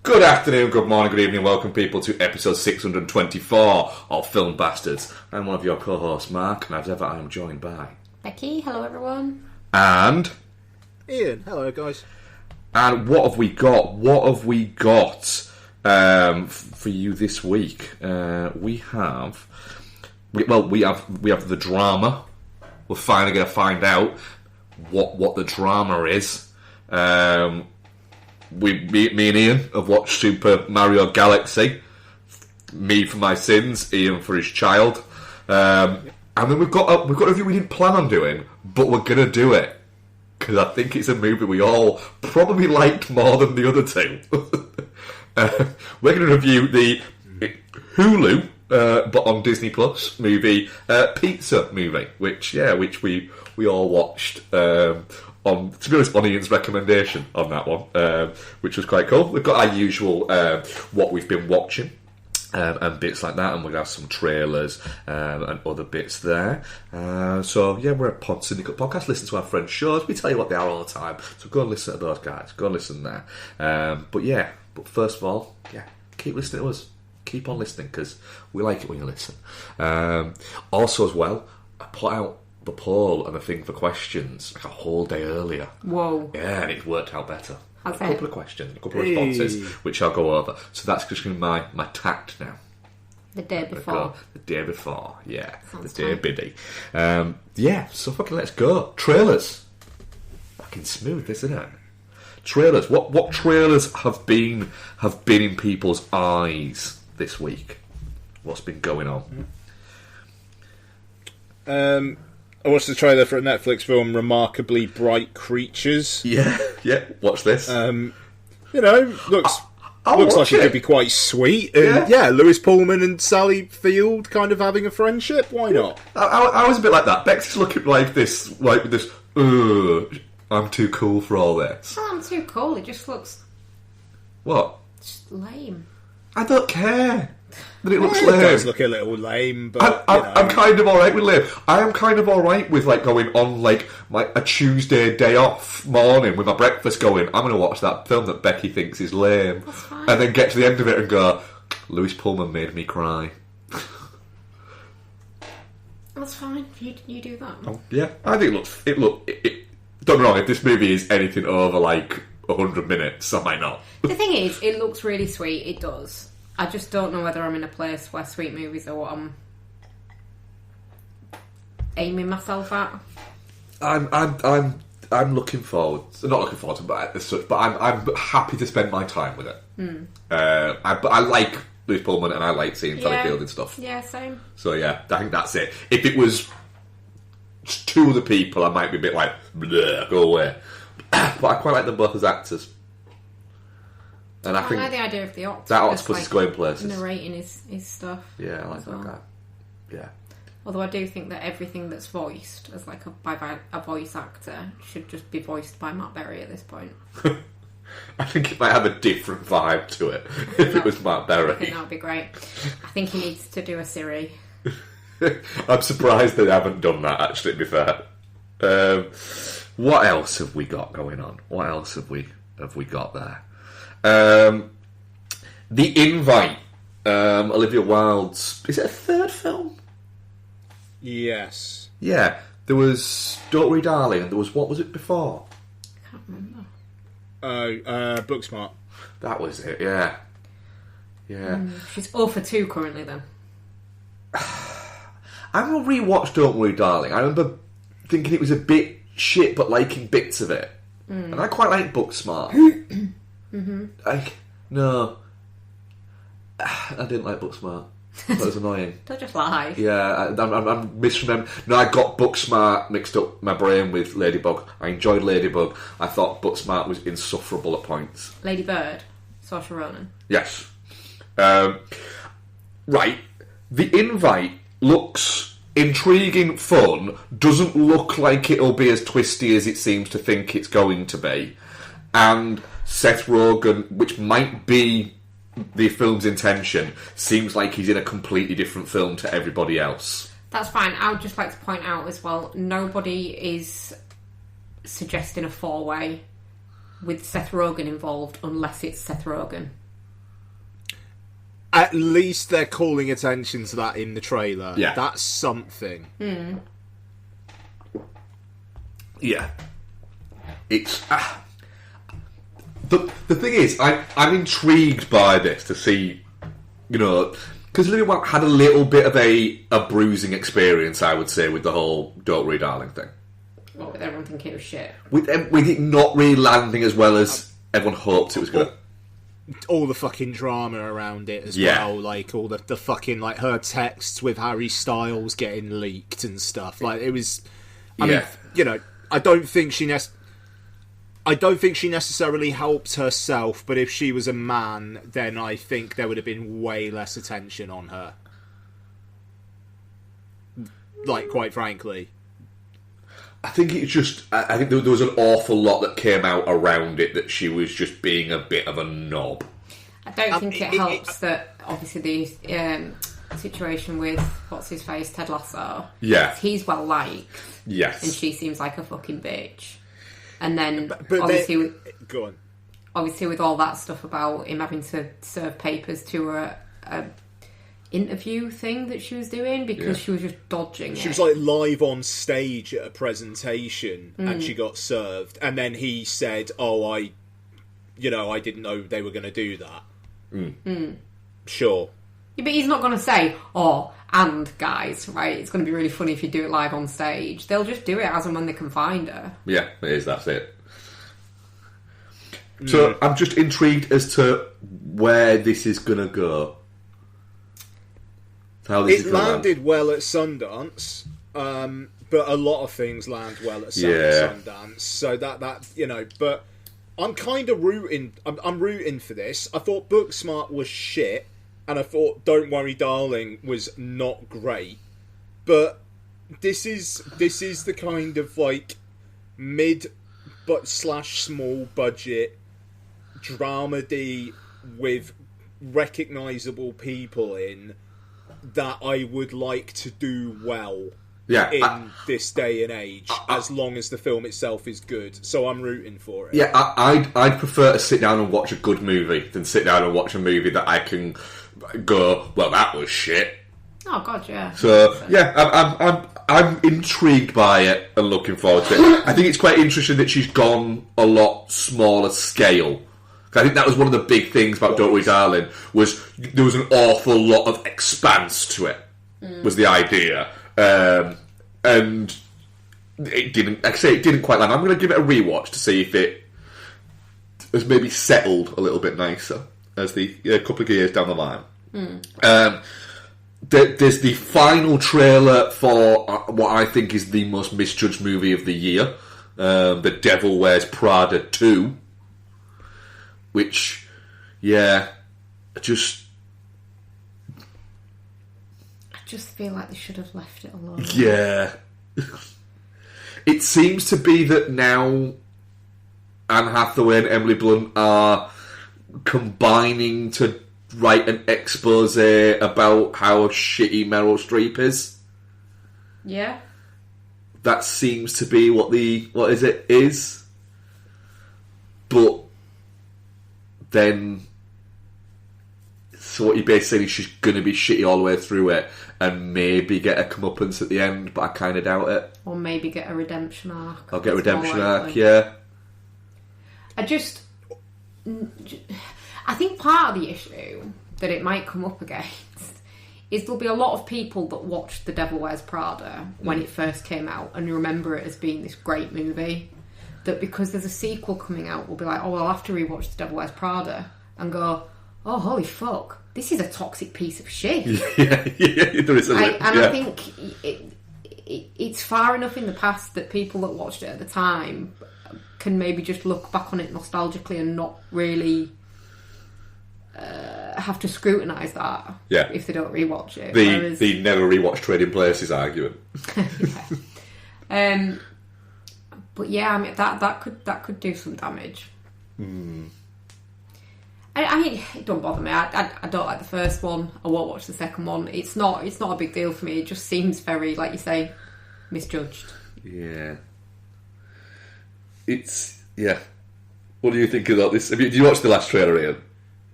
Good afternoon, good morning, good evening, welcome people to episode 624 of Film Bastards. I'm one of your co-hosts, Mark, and as ever I am joined by... Becky, hello everyone. And... Ian, hello guys. And what have we got? What have we got for you this week? We have the drama. We're finally going to find out what the drama is. Me and Ian have watched Super Mario Galaxy. Me for my sins, Ian for his child. And then we've got a review we didn't plan on doing, but we're going to do it. Because I think it's a movie we all probably liked more than the other two. We're going to review the Hulu, but on Disney Plus movie, Pizza Movie, which we all watched. To be honest, on Ian's recommendation on that one, which was quite cool. We've got our usual what we've been watching and bits like that, and we'll have some trailers and other bits there. So yeah, we're a Pod Syndicate podcast. Listen to our friends' shows. We tell you what they are all the time. So go and listen to those guys. Go and listen there. But first of all, keep listening to us. Keep on listening because we like it when you listen. Also, as well, I put out the poll and the thing for questions like a whole day earlier. Whoa. Yeah, and it's worked out better. Okay. A couple of questions, a couple of responses, which I'll go over. So that's just going to be my tact now. The day before. The day before, yeah. Sounds the day fun. biddy. So fucking let's go. Trailers. Fucking smooth, isn't it? Trailers. What trailers have been in people's eyes this week? What's been going on? I watched the trailer for a Netflix film, Remarkably Bright Creatures. Yeah. Watch this. Looks I'll like watch it it. could be quite sweet. And Lewis Pullman and Sally Field kind of having a friendship. Why not? I was a bit like that. Bex is looking like this. I'm too cool for all this. Oh, I'm too cool. It just looks What? just lame. I don't care that it looks It lame. does look a little lame, but I'm kind of alright with lame. I am kind of alright with going on a Tuesday day off morning with my breakfast going, I'm going to watch that film that Becky thinks is lame. That's fine. And then get to the end of it and go, Lewis Pullman made me cry. That's fine. You do that. Yeah, I think it don't get me wrong, if this movie is anything over 100 minutes, I might not. The thing is, it looks really sweet. It does. I just don't know whether I'm in a place where sweet movies are what I'm aiming myself at. I'm looking forward. Not looking forward to it as such, but I'm happy to spend my time with it. But I like Lewis Pullman and I like seeing Sally Field and stuff. Yeah, same. So yeah, I think that's it. If it was two other people, I might be a bit bleh, go away. But I quite like them both as actors. And I think like the idea of the octopus. that octopus is going places. Narrating his stuff. Yeah, I like well. that guy. Yeah. Although I do think that everything that's voiced as by a voice actor should just be voiced by Matt Berry at this point. I think it might have a different vibe to it if it was Matt Berry. I think that would be great. I think he needs to do a Siri. I'm surprised they haven't done that, actually, to be fair. What else have we got going on? What else have we got there? The Invite. Olivia Wilde's... Is it a third film? yes. Yeah. There was Don't Worry Darling, and there was... What was it before? I can't remember. Booksmart. That was it, yeah. Yeah. She's 0 for 2 currently, then. I'm going to rewatch Don't Worry Darling. I remember thinking it was a bit shit, but liking bits of it. And I quite like Booksmart. No. I didn't like Booksmart. That was annoying. Don't just lie. Yeah, I'm misremembering. No, I got Booksmart mixed up my brain with Ladybug. I enjoyed Ladybug. I thought Booksmart was insufferable at points. Lady Bird. Saoirse Ronan. Yes. Right. The Invite looks intriguing, fun, doesn't look like it'll be as twisty as it seems to think it's going to be. And Seth Rogen, which might be the film's intention, seems like he's in a completely different film to everybody else. That's fine. I would just like to point out as well, nobody is suggesting a four-way with Seth Rogen involved unless it's Seth Rogen. At least they're calling attention to that in the trailer. Yeah. That's something. Yeah. It's... The thing is, I'm intrigued by this to see, you know... Because Olivia Wilde had a little bit of a bruising experience, I would say, with the whole Don't Worry Darling thing. Well, with everyone thinking it was shit. With it not really landing as well as everyone hoped it was going to. All the fucking drama around it as Yeah. well, like all the fucking, like, her texts with Harry Styles getting leaked and stuff. Like, it was... I mean, you know, I don't think she necessarily helped herself, but if she was a man, then I think there would have been way less attention on her. Like, quite frankly. I think it's just... I think there was an awful lot that came out around it that she was just being a bit of a knob. I don't think it helps that, obviously, the situation with, what's-his-face, Ted Lasso. Yeah. He's well-liked. Yes. And she seems like a fucking bitch. And then, But obviously... Go on. Obviously, with all that stuff about him having to serve papers to a interview thing that she was doing because she was just dodging She it. was like live on stage at a presentation and she got served, and then he said, "Oh, I didn't know they were going to do that." Sure. Yeah, but he's not going to say, "Oh, and guys, right? It's going to be really funny if you do it live on stage." They'll just do it as and when they can find her. Yeah, it is. That's it. So I'm just intrigued as to where this is going to go. How this It is gonna landed land. well at Sundance, but a lot of things land well at Sundance. So that you know, but I'm kind of rooting. I'm rooting for this. I thought Booksmart was shit, and I thought Don't Worry Darling was not great. But this is the kind of like mid but / small budget dramedy with recognisable people in that I would like to do well in this day and age, as long as the film itself is good. So I'm rooting for it. Yeah, I'd prefer to sit down and watch a good movie than sit down and watch a movie that I can go, well, that was shit. Oh God, yeah. So yeah, I'm intrigued by it and looking forward to it. I think it's quite interesting that she's gone a lot smaller scale. I think that was one of the big things about Don't Worry Darling, was there was an awful lot of expanse to it, was the idea. And it didn't, like I say, it didn't quite land. I'm going to give it a rewatch to see if it has maybe settled a little bit nicer as a couple of years down the line. There's the final trailer for what I think is the most misjudged movie of the year, The Devil Wears Prada 2. Which, I just feel like they should have left it alone. Yeah. It seems to be that now Anne Hathaway and Emily Blunt are combining to write an expose about how shitty Meryl Streep is. Yeah. That seems to be what is. But then, so what you're basically saying is she's going to be shitty all the way through it and maybe get a comeuppance at the end, but I kind of doubt it. Or maybe get a redemption arc. I'll get a It's redemption more arc, likely. yeah. I think part of the issue that it might come up against is there'll be a lot of people that watched The Devil Wears Prada when it first came out and remember it as being this great movie. That because there's a sequel coming out, we'll be like, oh, well, I'll have to rewatch The Devil Wears Prada and go, oh, holy fuck, this is a toxic piece of shit. yeah, there is a link, I think it's far enough in the past that people that watched it at the time can maybe just look back on it nostalgically and not really have to scrutinise that if they don't rewatch it. The never rewatch Trading Places argument. Yeah. But yeah, I mean that could do some damage. I mean, it don't bother me. I don't like the first one. I won't watch the second one. It's not a big deal for me. It just seems very, like you say, misjudged. Yeah. What do you think about this? Did you watch the last trailer, Ian?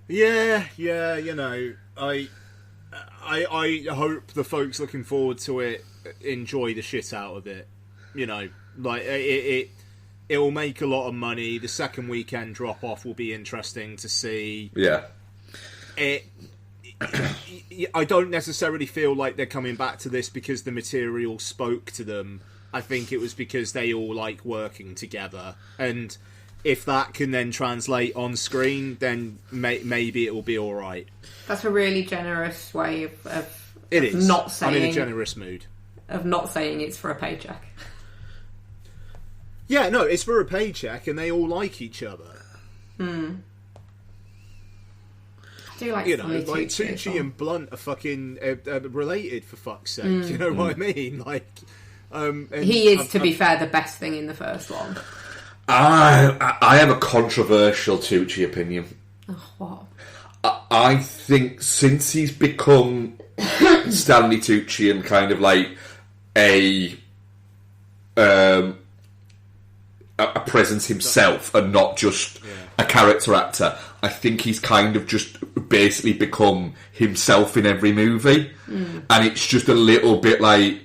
Yeah, you know, I hope the folks looking forward to it enjoy the shit out of it. You know, like it will make a lot of money. The second weekend drop off will be interesting to see. Yeah. I don't necessarily feel like they're coming back to this because the material spoke to them. I think it was because they all like working together, and if that can then translate on screen, then maybe it will be all right. That's a really generous way of it is not saying. I'm in a generous mood of not saying it's for a paycheck. Yeah, no, it's for a paycheck, and they all like each other. I do like, you know, like Tucci and Blunt are fucking related, for fuck's sake. You know what I mean? Like, he is, to be fair, the best thing in the first one. I have a controversial Tucci opinion. Oh, what? I think since he's become Stanley Tucci and kind of like a presence himself and not just a character actor, I think he's kind of just basically become himself in every movie, and it's just a little bit like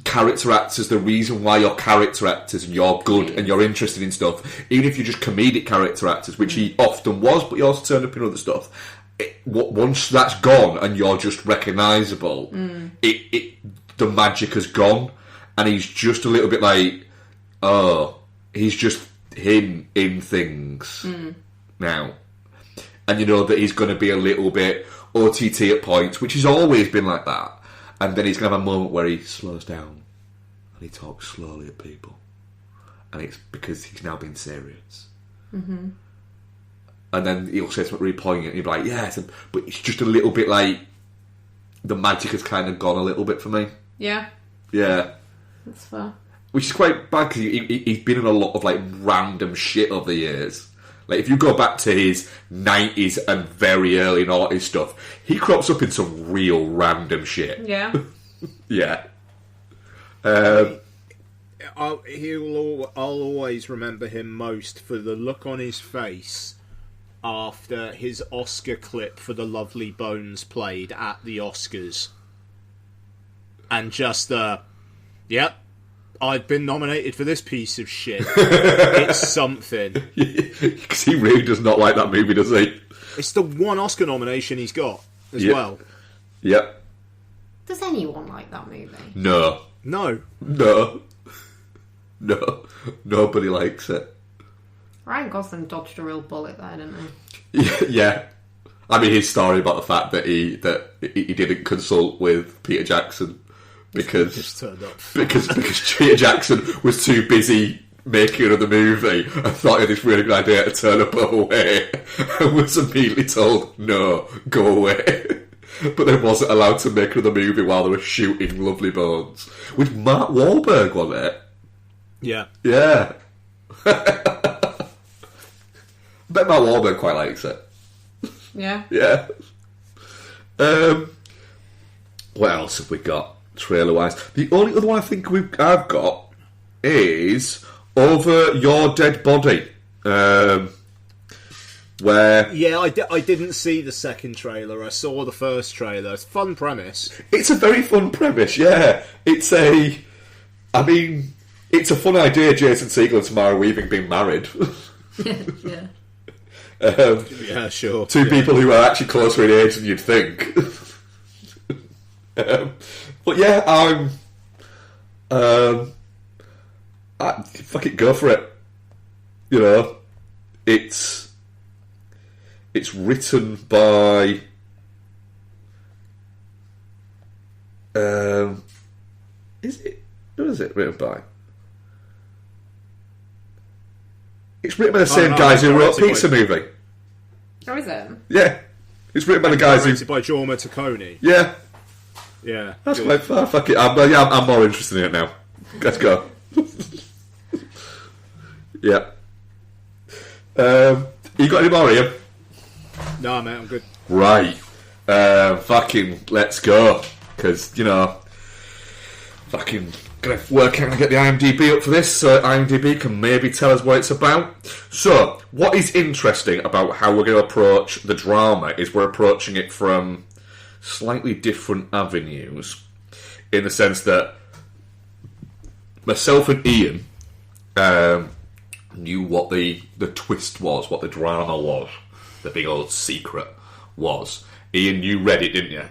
character actors. The reason why you're character actors and you're good and you're interested in stuff, even if you're just comedic character actors, which he often was, but he also turned up in other stuff. Once that's gone and you're just recognisable, the magic has gone, and he's just a little bit like, he's just him in things now, and you know that he's going to be a little bit OTT at points, which has always been like that. And then he's going to have a moment where he slows down and he talks slowly at people. And it's because he's now being serious. And then he'll say something really poignant and he'll be like, yes. But it's just a little bit like the magic has kind of gone a little bit for me. Yeah. Yeah. That's fair. Which is quite bad because he's been in a lot of like random shit over the years. Like, if you go back to his 90s and very early 90s stuff, he crops up in some real random shit. Yeah. Yeah. I'll always remember him most for the look on his face after his Oscar clip for The Lovely Bones played at the Oscars. And just yep, I've been nominated for this piece of shit. It's something. Because he really does not like that movie, does he? It's the one Oscar nomination he's got as well. Yep. Does anyone like that movie? No. Nobody likes it. Ryan Gosling dodged a real bullet there, didn't he? Yeah. I mean, his story about the fact that he didn't consult with Peter Jackson because Peter Jackson was too busy making another movie and thought he had this really good idea to turn up away and was immediately told, no, go away. But then wasn't allowed to make another movie while they were shooting Lovely Bones. With Mark Wahlberg on it. Yeah. Yeah. I bet Mark Wahlberg quite likes it. Yeah. Yeah. What else have we got, trailer-wise? The only other one I think I've got is Over Your Dead Body. Where... Yeah, I didn't see the second trailer. I saw the first trailer. It's a fun premise. It's a very fun premise, yeah. It's a fun idea, Jason Segel and Tamara Weaving being married. Yeah. Yeah, sure. Two people who are actually closer in age than you'd think. But yeah, I fuck it, go for it. You know, it's written by is it? Who is it written by? It's written by the same guys who wrote Pizza Movie. Oh, is it? Yeah. It's written by the guys who... by Jorma Taccone. Yeah. Yeah. That's quite far. Fuck it. I'm more interested in it now. Let's go. Yeah. You got any more, Ian? No, mate, I'm good. Right. Fucking let's go. Because, you know... Fucking Gonna work out and get the IMDb up for this, so IMDb can maybe tell us what it's about. So, what is interesting about how we're going to approach the drama is we're approaching it from slightly different avenues, in the sense that myself and Ian knew what the twist was, what the drama was, the big old secret was. Ian, you read it, didn't you?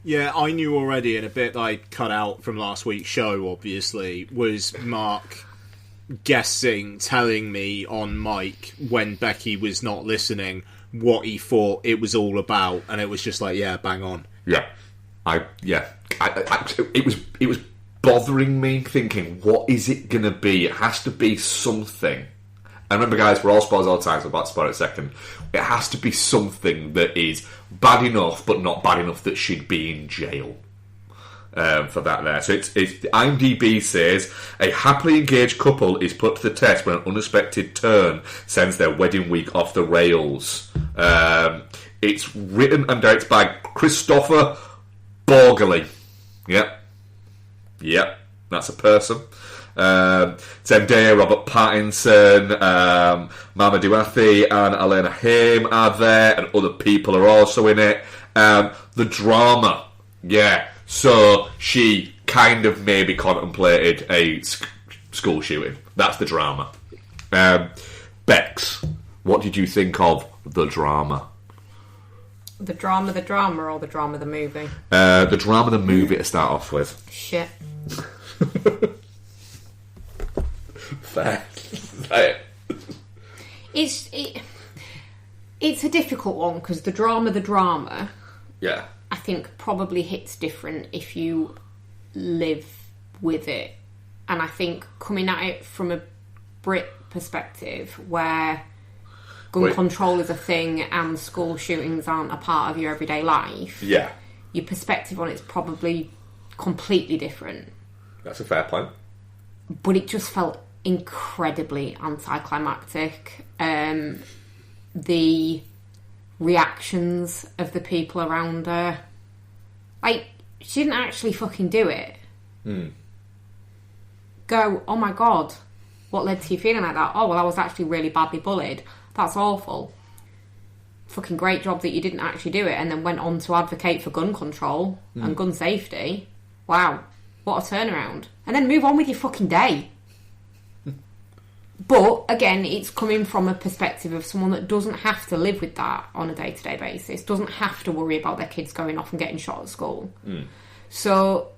Yeah, I knew already, and a bit I cut out from last week's show, obviously, was Mark guessing, telling me on mic when Becky was not listening what he thought it was all about, and it was just like, yeah, bang on. Yeah. It was bothering me, thinking, what is it going to be? It has to be something. And remember, guys, we're all spoilers all the time, so I'm about to spoil it in a second. It has to be something that is bad enough, but not bad enough that she'd be in jail. For that there. So it's IMDb says, a happily engaged couple is put to the test when an unexpected turn sends their wedding week off the rails. It's written and directed by Christopher Borgli. Yep, that's a person. Zendaya, Robert Pattinson, Mama Duathi and Elena Haim are there, and other people are also in it. The drama, so she kind of maybe contemplated a school shooting. That's the drama. Bex, what did you think of the drama? The drama, or the drama, the movie? The drama, the movie to start off with. Shit. Fair. It's a difficult one, because the drama, yeah, I think probably hits different if you live with it. And I think coming at it from a Brit perspective, where gun control is a thing and school shootings aren't a part of your everyday life, your perspective on it's probably completely different. That's a fair point. But it just felt incredibly anticlimactic. The reactions of the people around her, like, she didn't actually fucking do it. Go, oh my god, what led to you feeling like that? Oh, well, I was actually really badly bullied. That's awful. Fucking great job that you didn't actually do it, and then went on to advocate for gun control and gun safety. Wow, what a turnaround. And then move on with your fucking day. But, again, it's coming from a perspective of someone that doesn't have to live with that on a day-to-day basis, doesn't have to worry about their kids going off and getting shot at school. So,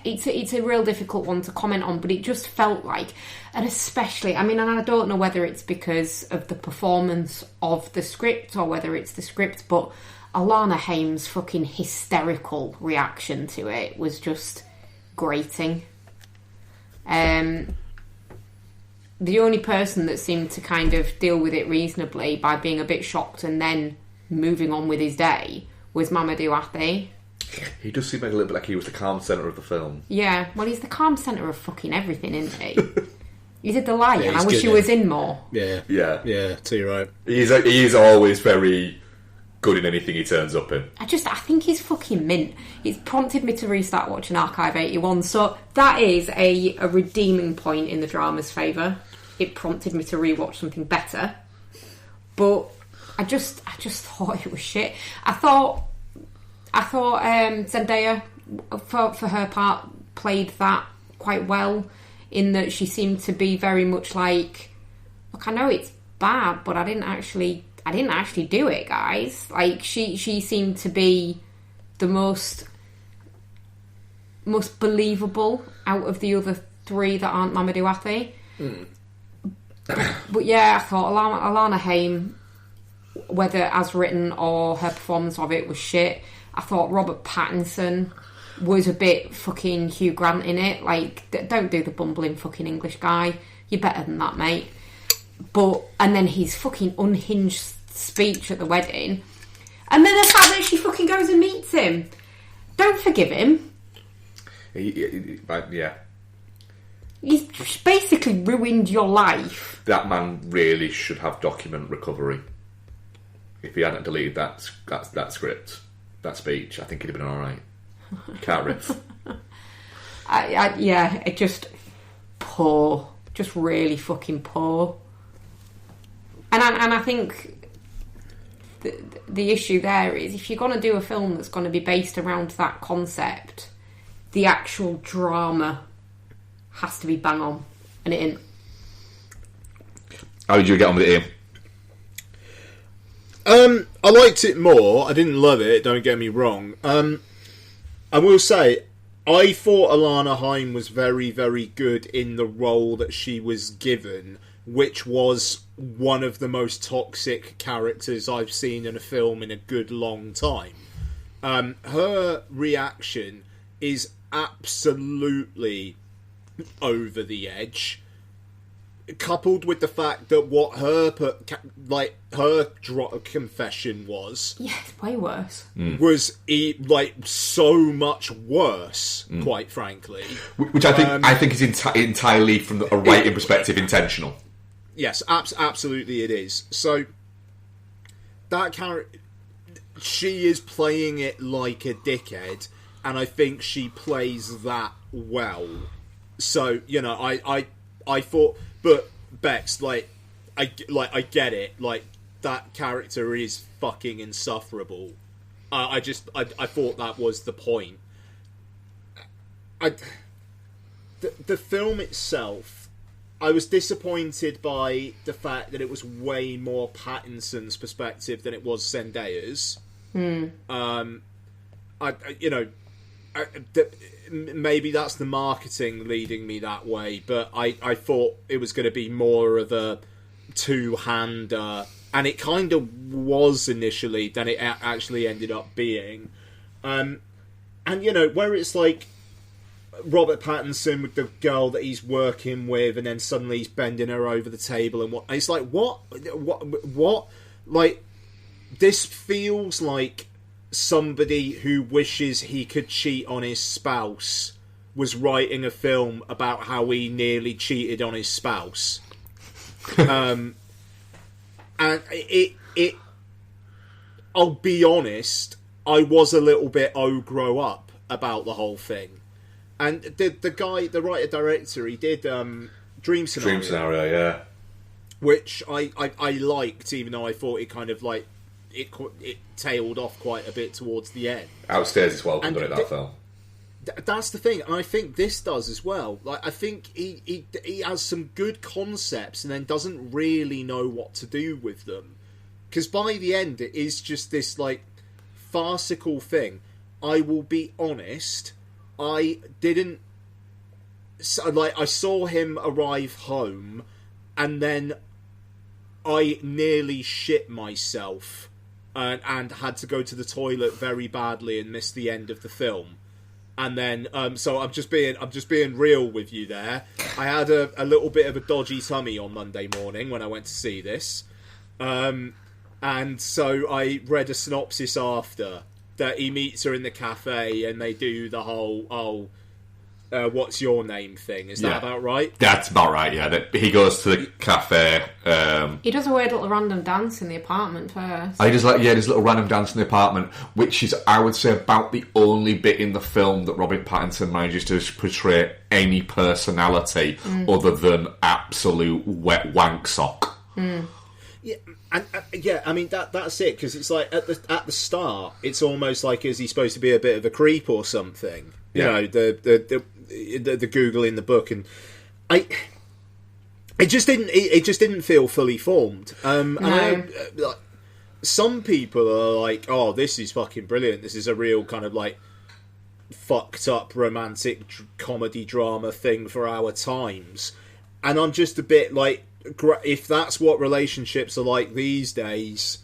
it's a real difficult one to comment on, but it just felt like, and especially, I mean, and I don't know whether it's because of the performance of the script or whether it's the script, but Alana Haim's fucking hysterical reaction to it was just grating. The only person that seemed to kind of deal with it reasonably by being a bit shocked and then moving on with his day was Mamadou Athie. He does seem like a little bit like he was the calm centre of the film. Yeah, well, he's the calm centre of fucking everything, isn't he? He did The Lion. Yeah, I wish he was in more. Yeah, too right. He is always very good in anything he turns up in. I think he's fucking mint. It's prompted me to restart watching Archive 81, so that is a redeeming point in the drama's favour. It prompted me to rewatch something better. But I just thought it was shit. I thought Zendaya, for her part, played that quite well, in that she seemed to be very much like, look, I know it's bad, but I didn't actually do it, guys. Like, she seemed to be the most believable out of the other three that aren't Mamadou Athie. But yeah, I thought Alana Haim, whether as written or her performance of it, was shit. I thought Robert Pattinson was a bit fucking Hugh Grant in it. Like, don't do the bumbling fucking English guy. You're better than that, mate. And then his fucking unhinged speech at the wedding. And then the fact that she fucking goes and meets him. Don't forgive him. Yeah. He's basically ruined your life. That man really should have document recovery. If he hadn't deleted that script, that speech, I think he'd have been alright. Can't riff. Yeah, it just poor. Just really fucking poor. And I think the issue there is if you're going to do a film that's going to be based around that concept, the actual drama has to be bang on, and it ain't. How did you get on with it, Ian? I liked it more. I didn't love it, don't get me wrong. I will say, I thought Alana Haim was very, very good in the role that she was given, which was one of the most toxic characters I've seen in a film in a good long time. Her reaction is absolutely over the edge, coupled with the fact that what her confession was, it's way worse. Was so much worse, quite frankly. Which I think is entirely from a writing perspective intentional. Yes, absolutely it is. So that character, she is playing it like a dickhead, and I think she plays that well. So I thought, but Bex, I get it. That character is fucking insufferable. I thought that was the point. The film itself, I was disappointed by the fact that it was way more Pattinson's perspective than it was Zendaya's. Maybe that's the marketing leading me that way, but I thought it was going to be more of a two-hander, and it kind of was initially than it actually ended up being. And where it's like Robert Pattinson with the girl that he's working with, and then suddenly he's bending her over the table, and it's like, what? Like, this feels like somebody who wishes he could cheat on his spouse was writing a film about how he nearly cheated on his spouse. And it I'll be honest, I was a little bit grow up about the whole thing. And the guy, the writer-director, he did Dream Scenario. Dream Scenario, yeah. Which I liked, even though I thought it kind of like it tailed off quite a bit towards the end. Outstairs is welcome, doesn't it, that film? That's the thing, and I think this does as well. Like, I think he has some good concepts and then doesn't really know what to do with them. Because by the end, it is just this, like, farcical thing. I will be honest, I didn't... I saw him arrive home, and then I nearly shit myself and had to go to the toilet very badly and missed the end of the film. And then, so I'm just being real with you there. I had a little bit of a dodgy tummy on Monday morning when I went to see this. And so I read a synopsis after that he meets her in the cafe and they do the whole, what's your name thing. Is that about right? That's about right, yeah. He goes to the cafe. He does a weird little random dance in the apartment first. This little random dance in the apartment, which is, I would say, about the only bit in the film that Robert Pattinson manages to portray any personality other than absolute wet wank sock. Yeah, and I mean that's it, because it's like at the start, it's almost like, is he supposed to be a bit of a creep or something? You know, the Google in the book, and it just didn't feel fully formed. And No. Some people are like, oh, this is fucking brilliant. This is a real kind of like fucked up romantic comedy drama thing for our times. And I'm just a bit like, if that's what relationships are like these days,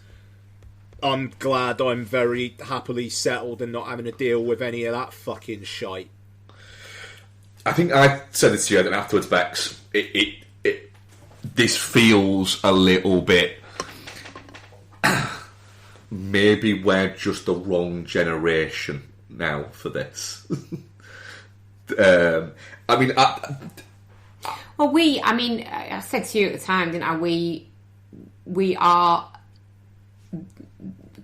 I'm glad I'm very happily settled and not having to deal with any of that fucking shite. I think I said this to you, and afterwards, Bex, this feels a little bit... maybe we're just the wrong generation now for this. I mean... Well, I said to you at the time, didn't I? We are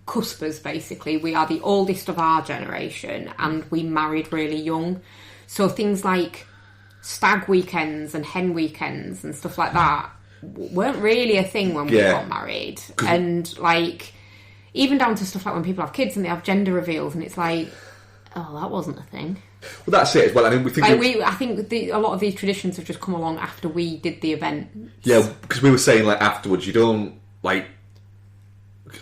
cuspers, basically. We are the oldest of our generation, and we married really young. So things like stag weekends and hen weekends and stuff like that weren't really a thing when we got married. And, like, even down to stuff like when people have kids and they have gender reveals, and it's like, oh, that wasn't a thing. Well, that's it as well. I mean, I think a lot of these traditions have just come along after we did the event. Yeah, because we were saying, like, afterwards, you don't, like...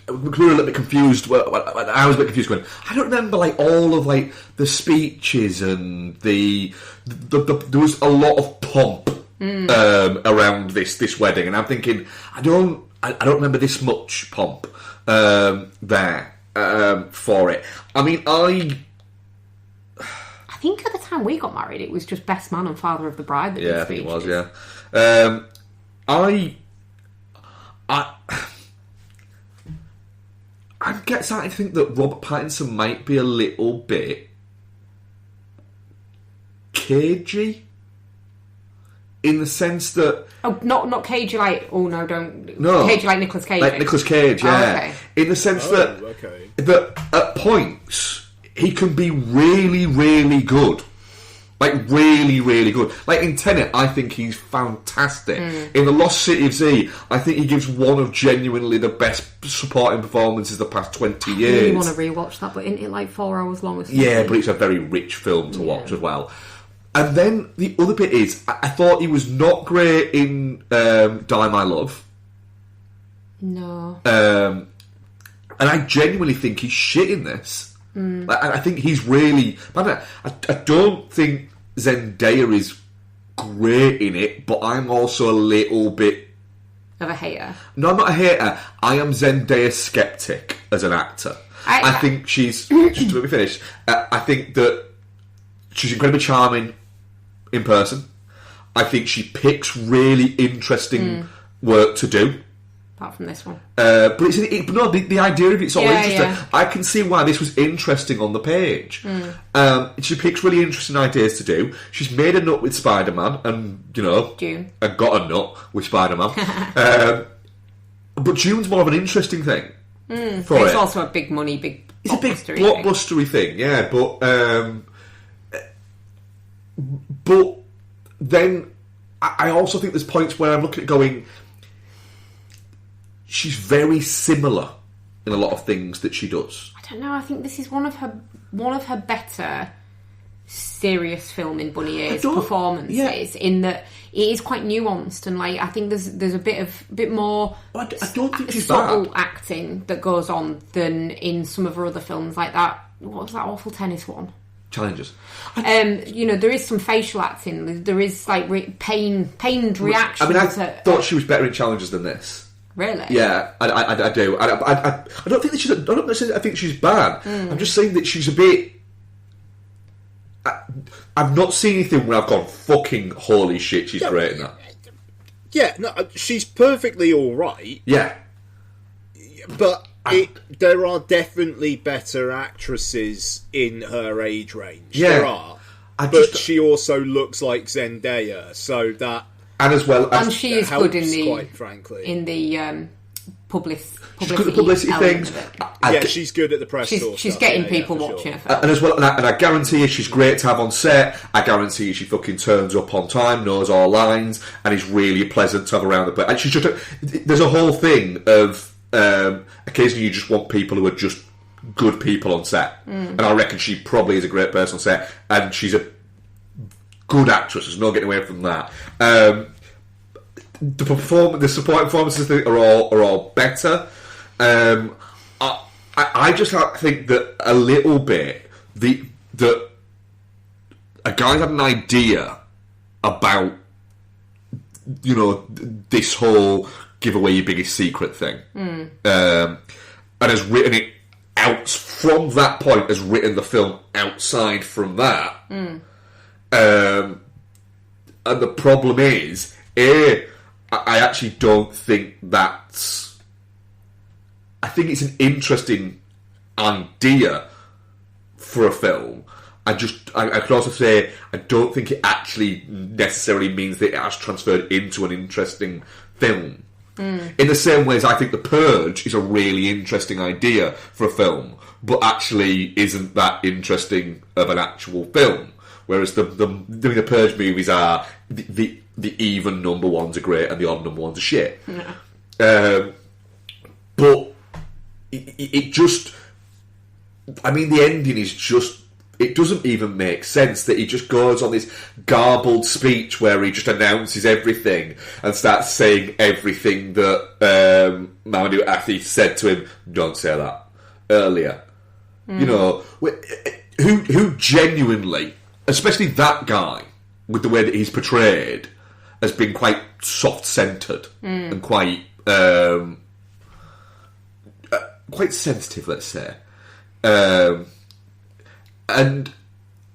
We were a little bit confused. Well, I was a bit confused going, I don't remember, like, all of, like, the speeches and there was a lot of pomp around this wedding, and I'm thinking, I don't remember this much pomp there for it. I mean, I think at the time we got married, it was just best man and father of the bride that did speeches. Yeah, I think it was, yeah. I'm getting starting to think that Robert Pattinson might be a little bit cagey, in the sense that... Oh, not cagey like... Oh, no, don't... No. Cagey like Nicolas Cage. Like Nicolas Cage, yeah. Oh, okay. In the sense that at points, he can be really, really good. Like, really, really good. Like, in Tenet, I think he's fantastic. In The Lost City of Z, I think he gives one of genuinely the best supporting performances the past 20 years. I really want to rewatch that, but isn't it like 4 hours long or something? Yeah, but it's a very rich film to watch as well. And then the other bit is, I thought he was not great in Die My Love. No. And I genuinely think he's shit in this. Like, I think he's really... I don't think Zendaya is great in it, but I'm also a little bit... Of a hater? No, I'm not a hater. I am Zendaya skeptic as an actor. I think she's... Just to let me finish. I think that she's incredibly charming in person. I think she picks really interesting work to do. Apart from this one. But the idea of it's all interesting. Yeah. I can see why this was interesting on the page. She picks really interesting ideas to do. She's made a nut with Spider-Man, and, you know... June. And got a nut with Spider-Man. But June's more of an interesting thing. It's also a big money, It's a big blockbustery thing, yeah. But then I also think there's points where I'm looking at going... She's very similar in a lot of things that she does. I don't know. I think this is one of her better serious film in Bunny Ears performances. In that it is quite nuanced, and like I think there's a bit more. I don't think she's subtle bad acting that goes on than in some of her other films, like that. What was that awful tennis one? Challenges. You know, there is some facial acting. There is like pained reactions. I mean, I thought she was better in Challenges than this. Really? Yeah, I do. I don't think that she's. I don't necessarily. I think she's bad. I'm just saying that she's a bit. I've not seen anything where I've gone fucking holy shit. She's great in that. Yeah, no, she's perfectly all right. Yeah, but there are definitely better actresses in her age range. Yeah, there are. But she also looks like Zendaya, so that. And as well, and she is good in the, quite frankly, in the publicity. She's good at publicity things. Yeah, she's good at the press. She's getting people watching her. And as well, and I guarantee you, she's great to have on set. I guarantee you, she fucking turns up on time, knows all lines, and is really pleasant to have around the place. And she's just there's a whole thing of occasionally you just want people who are just good people on set, and I reckon she probably is a great person on set, and she's a good actress. There's no getting away from that. The supporting performances are all better. I just think that a little bit that a guy had an idea about, you know, this whole give away your biggest secret thing, and has written it out from that point. Has written the film outside from that. And the problem is, I actually don't think that's... I think it's an interesting idea for a film. I could also say I don't think it actually necessarily means that it has transferred into an interesting film. In the same way as I think The Purge is a really interesting idea for a film, but actually isn't that interesting of an actual film. Whereas the Purge movies are the even number ones are great and the odd number ones are shit. Yeah. But it just, I mean, the ending is just, it doesn't even make sense that he just goes on this garbled speech where he just announces everything and starts saying everything that Mamadou Athie said to him, don't say that, earlier. You know, who genuinely, especially that guy, with the way that he's portrayed, has been quite soft-centred and quite sensitive, let's say. And,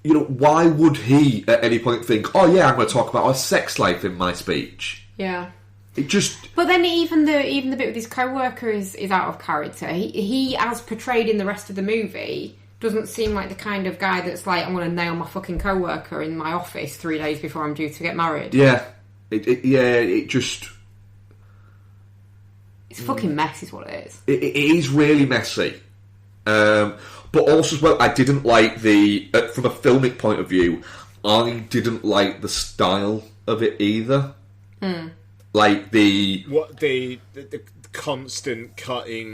you know, why would he at any point think, oh yeah, I'm going to talk about our sex life in my speech? Yeah. It just... But then even the bit with his co-worker is out of character. He, as portrayed in the rest of the movie, doesn't seem like the kind of guy that's like, I'm going to nail my fucking co-worker in my office 3 days before I'm due to get married. Yeah. It just... It's a fucking mess is what it is. It is really messy. But also as well, I didn't like the... from a filmic point of view, I didn't like the style of it either. Like the constant cutting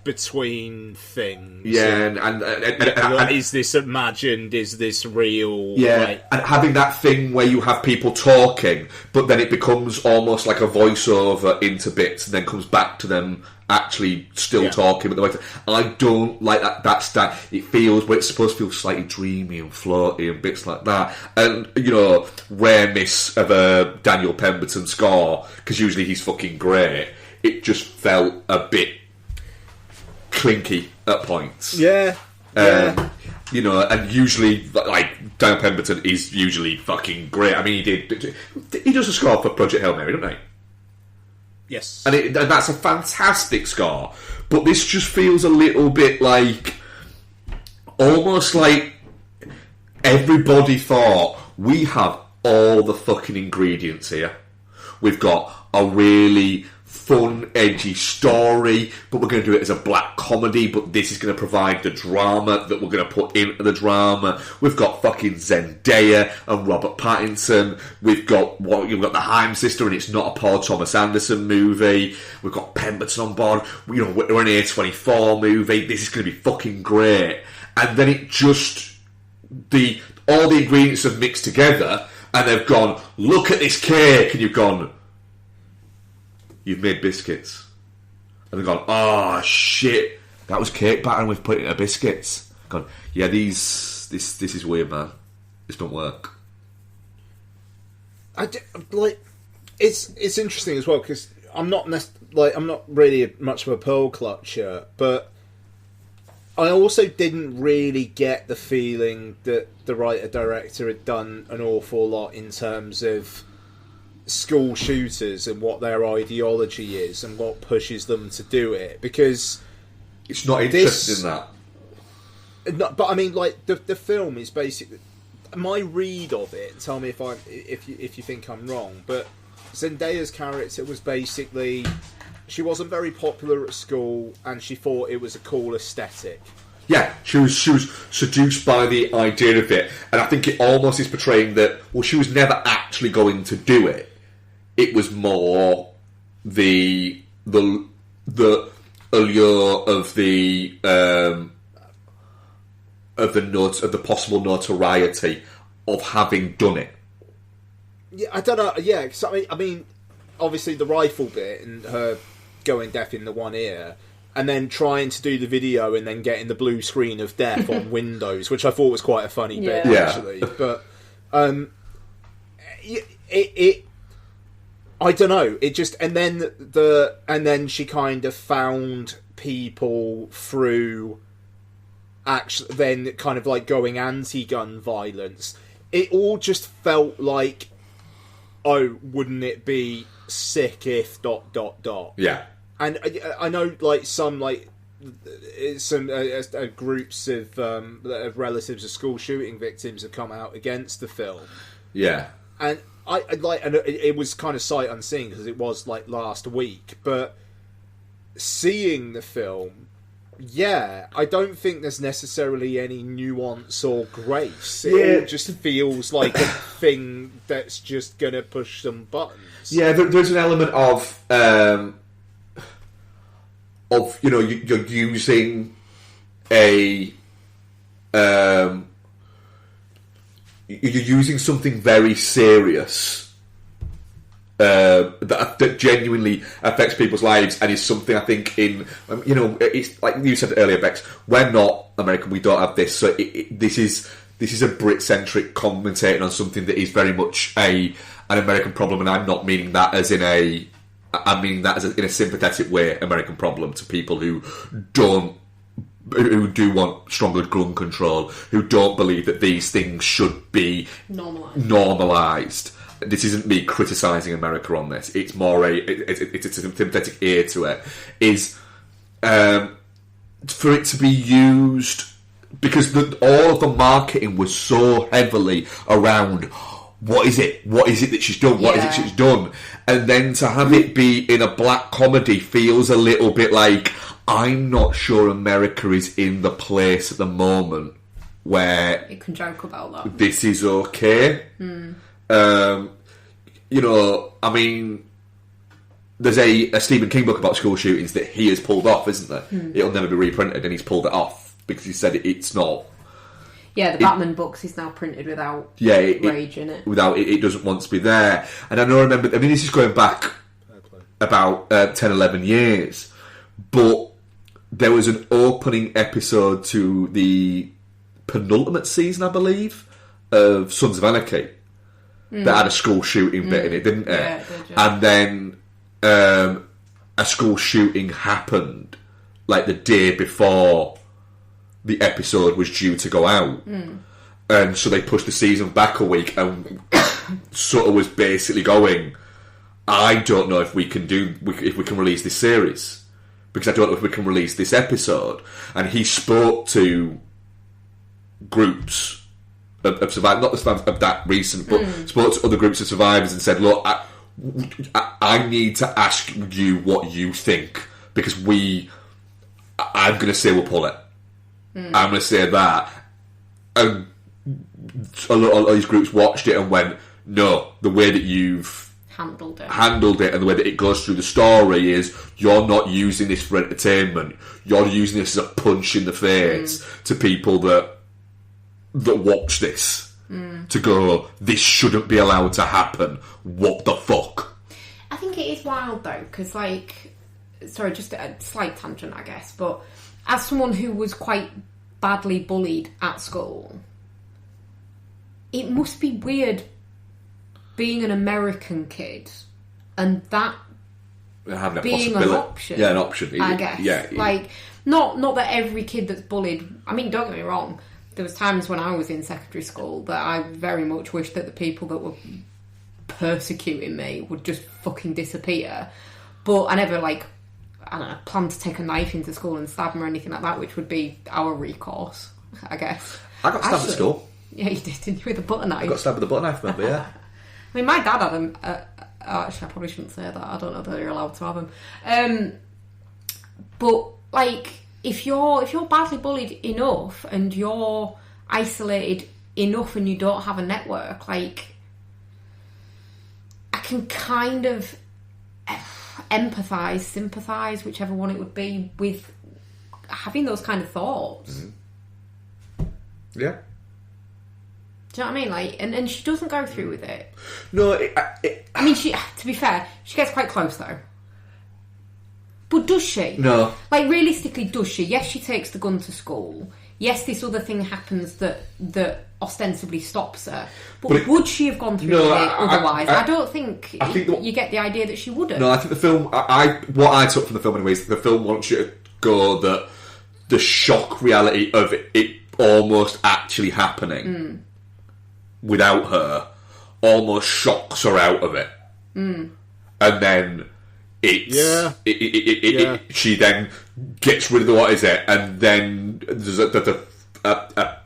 between things. Yeah, and is this imagined? Is this real? Yeah, like, and having that thing where you have people talking, but then it becomes almost like a voiceover into bits, and then comes back to them actually still talking. But I don't like that style. It feels, but it's supposed to feel slightly dreamy and floaty and bits like that. And, you know, rare miss of a Daniel Pemberton score, because usually he's fucking great. It just felt a bit clinky at points. Yeah. You know, and usually, like, Daniel Pemberton is usually fucking great. I mean, he does a score for Project Hail Mary, doesn't he? Yes. And that's a fantastic score. But this just feels a little bit like... almost like everybody thought, we have all the fucking ingredients here. We've got a really fun, edgy story, but we're going to do it as a black comedy, but this is going to provide the drama that we're going to put into the drama. We've got fucking Zendaya and Robert Pattinson. You've got the Haim sister, and it's not a Paul Thomas Anderson movie. We've got Pemberton on board. You know, we're an A24 movie. This is going to be fucking great. And then it just... all the ingredients have mixed together, and they've gone, look at this cake, and you've gone... You've made biscuits. And they've gone, oh shit, that was cake batter and we've put it into biscuits. Gone, yeah, this is weird, man. This don't work. It's interesting as well, because I'm not really much of a pearl clutcher, but I also didn't really get the feeling that the writer-director had done an awful lot in terms of school shooters and what their ideology is and what pushes them to do it, because it's not interested in that. But I mean, like the film is basically my read of it. Tell me if you think I'm wrong, but Zendaya's character was basically, she wasn't very popular at school and she thought it was a cool aesthetic. Yeah, she was seduced by the idea of it, and I think it almost is portraying that, well, she was never actually going to do it. It was more the allure of the possible notoriety of having done it. Yeah, I don't know. Yeah, cause I mean, obviously the rifle bit and her going deaf in the one ear, and then trying to do the video and then getting the blue screen of death on Windows, which I thought was quite a funny bit actually. But it I don't know. It just and then she kind of found people through actually then kind of like going anti-gun violence. It all just felt like, oh, wouldn't it be sick if ... Yeah. And I know like some groups of relatives of school shooting victims have come out against the film. Yeah. And I like, and it was kind of sight unseen because it was like last week, but seeing the film, yeah, I don't think there's necessarily any nuance or grace. It all just feels like a thing that's just gonna push some buttons. Yeah, there's an element of you're using you're using something very serious that genuinely affects people's lives, and is something I think it's like you said earlier, Bex. We're not American. We don't have this. So this is a Brit-centric commentating on something that is very much an American problem, and I'm not meaning that as in a. I'm meaning that as in a sympathetic way, American problem to people who do want stronger gun control, who don't believe that these things should be normalised. This isn't me criticising America on this. It's more it's a sympathetic ear to it. Is for it to be used because all of the marketing was so heavily around what is it that she's done? What is it she's done? And then to have it be in a black comedy feels a little bit like, I'm not sure America is in the place at the moment where it can joke about that. This is okay. I mean, there's a Stephen King book about school shootings that he has pulled off, isn't there? It'll never be reprinted, and he's pulled it off because he said it's not. Yeah, the Batman books is now printed without rage in it. Without it doesn't want to be there. And I remember, this is going back about 10, 11 years, but there was an opening episode to the penultimate season, I believe, of Sons of Anarchy that had a school shooting bit in it, didn't it? Yeah, it did, yeah. And then a school shooting happened like the day before the episode was due to go out. And so they pushed the season back a week, and Sutter was basically going, I don't know if we can release this series, because I don't know if we can release this episode. And he spoke to groups of survivors, not the survivors of that recent, but spoke to other groups of survivors and said, look, I need to ask you what you think, because I'm going to say we'll pull it. I'm going to say that. And a lot of these groups watched it and went, no, the way that you've handled it and the way that it goes through the story is you're not using this for entertainment. You're using this as a punch in the face to people that watch this. To go, this shouldn't be allowed to happen. What the fuck? I think it is wild though, because sorry, just a slight tangent, I guess, but as someone who was quite badly bullied at school, it must be weird being an American kid and that having being an option. Yeah, an option. I guess. Yeah. Like, not that every kid that's bullied... I mean, don't get me wrong. There was times when I was in secondary school that I very much wished that the people that were persecuting me would just fucking disappear. But I never, I don't know, planned to take a knife into school and stab them or anything like that, which would be our recourse, I guess. I got stabbed at school. Yeah, you did, didn't you, with a butter knife? I got stabbed with a butter knife, remember, yeah. I mean, my dad had them. Actually, I probably shouldn't say that. I don't know that you're allowed to have them. But, if you're badly bullied enough and you're isolated enough and you don't have a network, I can kind of empathise, sympathise, whichever one it would be, with having those kind of thoughts. Yeah. Do you know what I mean? And she doesn't go through with it. No, I mean, to be fair, she gets quite close though. But does she? No. Realistically, does she? Yes, she takes the gun to school. Yes, this other thing happens that ostensibly stops her. But would she have gone through with it otherwise? I don't think you get the idea that she wouldn't. No, I think the film... what I took from the film anyway is the film wants you to go that the shock reality of it almost actually happening without her almost shocks her out of it. And then... she then gets rid of the what is it, and then there's a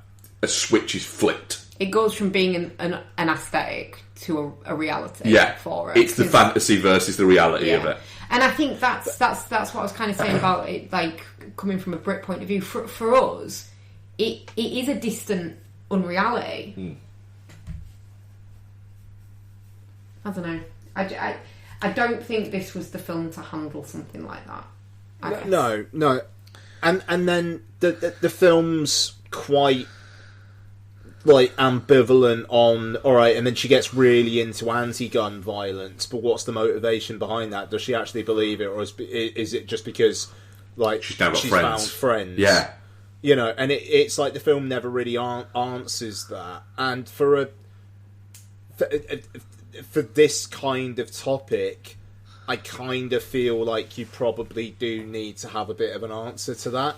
switch is flipped. It goes from being an aesthetic to a reality Yeah, for it. it's the fantasy versus the reality of it. And I think that's what I was kind of saying about it, like coming from a Brit point of view. For us, it is a distant unreality. I don't know. I don't think this was the film to handle something like that. I guess. No, and then the film's quite like ambivalent on alright, and then she gets really into anti-gun violence, but what's the motivation behind that? Does she actually believe it, or is it just because like she's found friends? Yeah, you know, and it's like the film never really answers that. And for this kind of topic, I kind of feel like you probably do need to have a bit of an answer to that.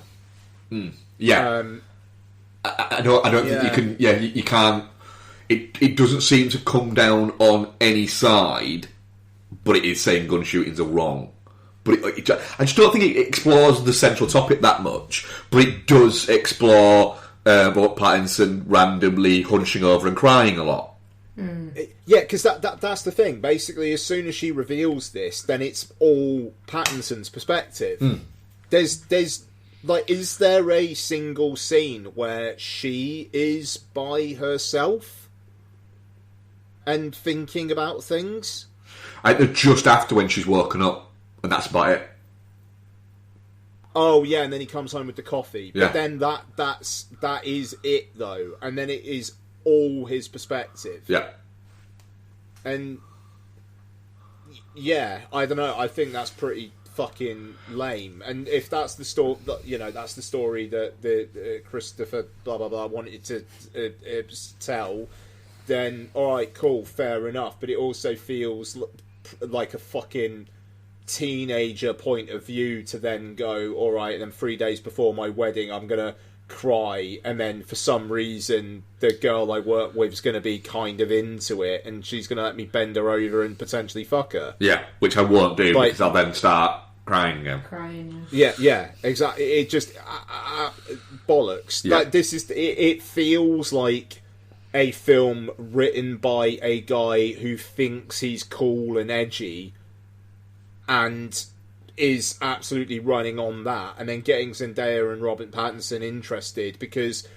Yeah. I don't think you can. Yeah, you can't. It doesn't seem to come down on any side, but it is saying gun shootings are wrong. But I just don't think it explores the central topic that much. But it does explore Robert Pattinson randomly hunching over and crying a lot. Yeah, because that's the thing. Basically, as soon as she reveals this, then it's all Pattinson's perspective. There's like, is there a single scene where she is by herself and thinking about things? I think just after when she's woken up, and that's about it. Oh yeah, and then he comes home with the coffee. Yeah. But then that is it though, and then it is all his perspective. Yeah. And yeah, I don't know. I think that's pretty fucking lame. And if that's the story, you know, that's the story that the Christopher blah blah blah wanted to tell, then all right, cool, fair enough. But it also feels like a fucking teenager point of view to then go, all right, and then 3 days before my wedding, I'm gonna cry, and then for some reason the girl I work with is going to be kind of into it, and she's going to let me bend her over and potentially fuck her. Yeah, which I won't do, because I'll then start crying again. Yeah, exactly. It just bollocks. Yeah. Like, this is it feels like a film written by a guy who thinks he's cool and edgy, and is absolutely running on that, and then getting Zendaya and Robert Pattinson interested because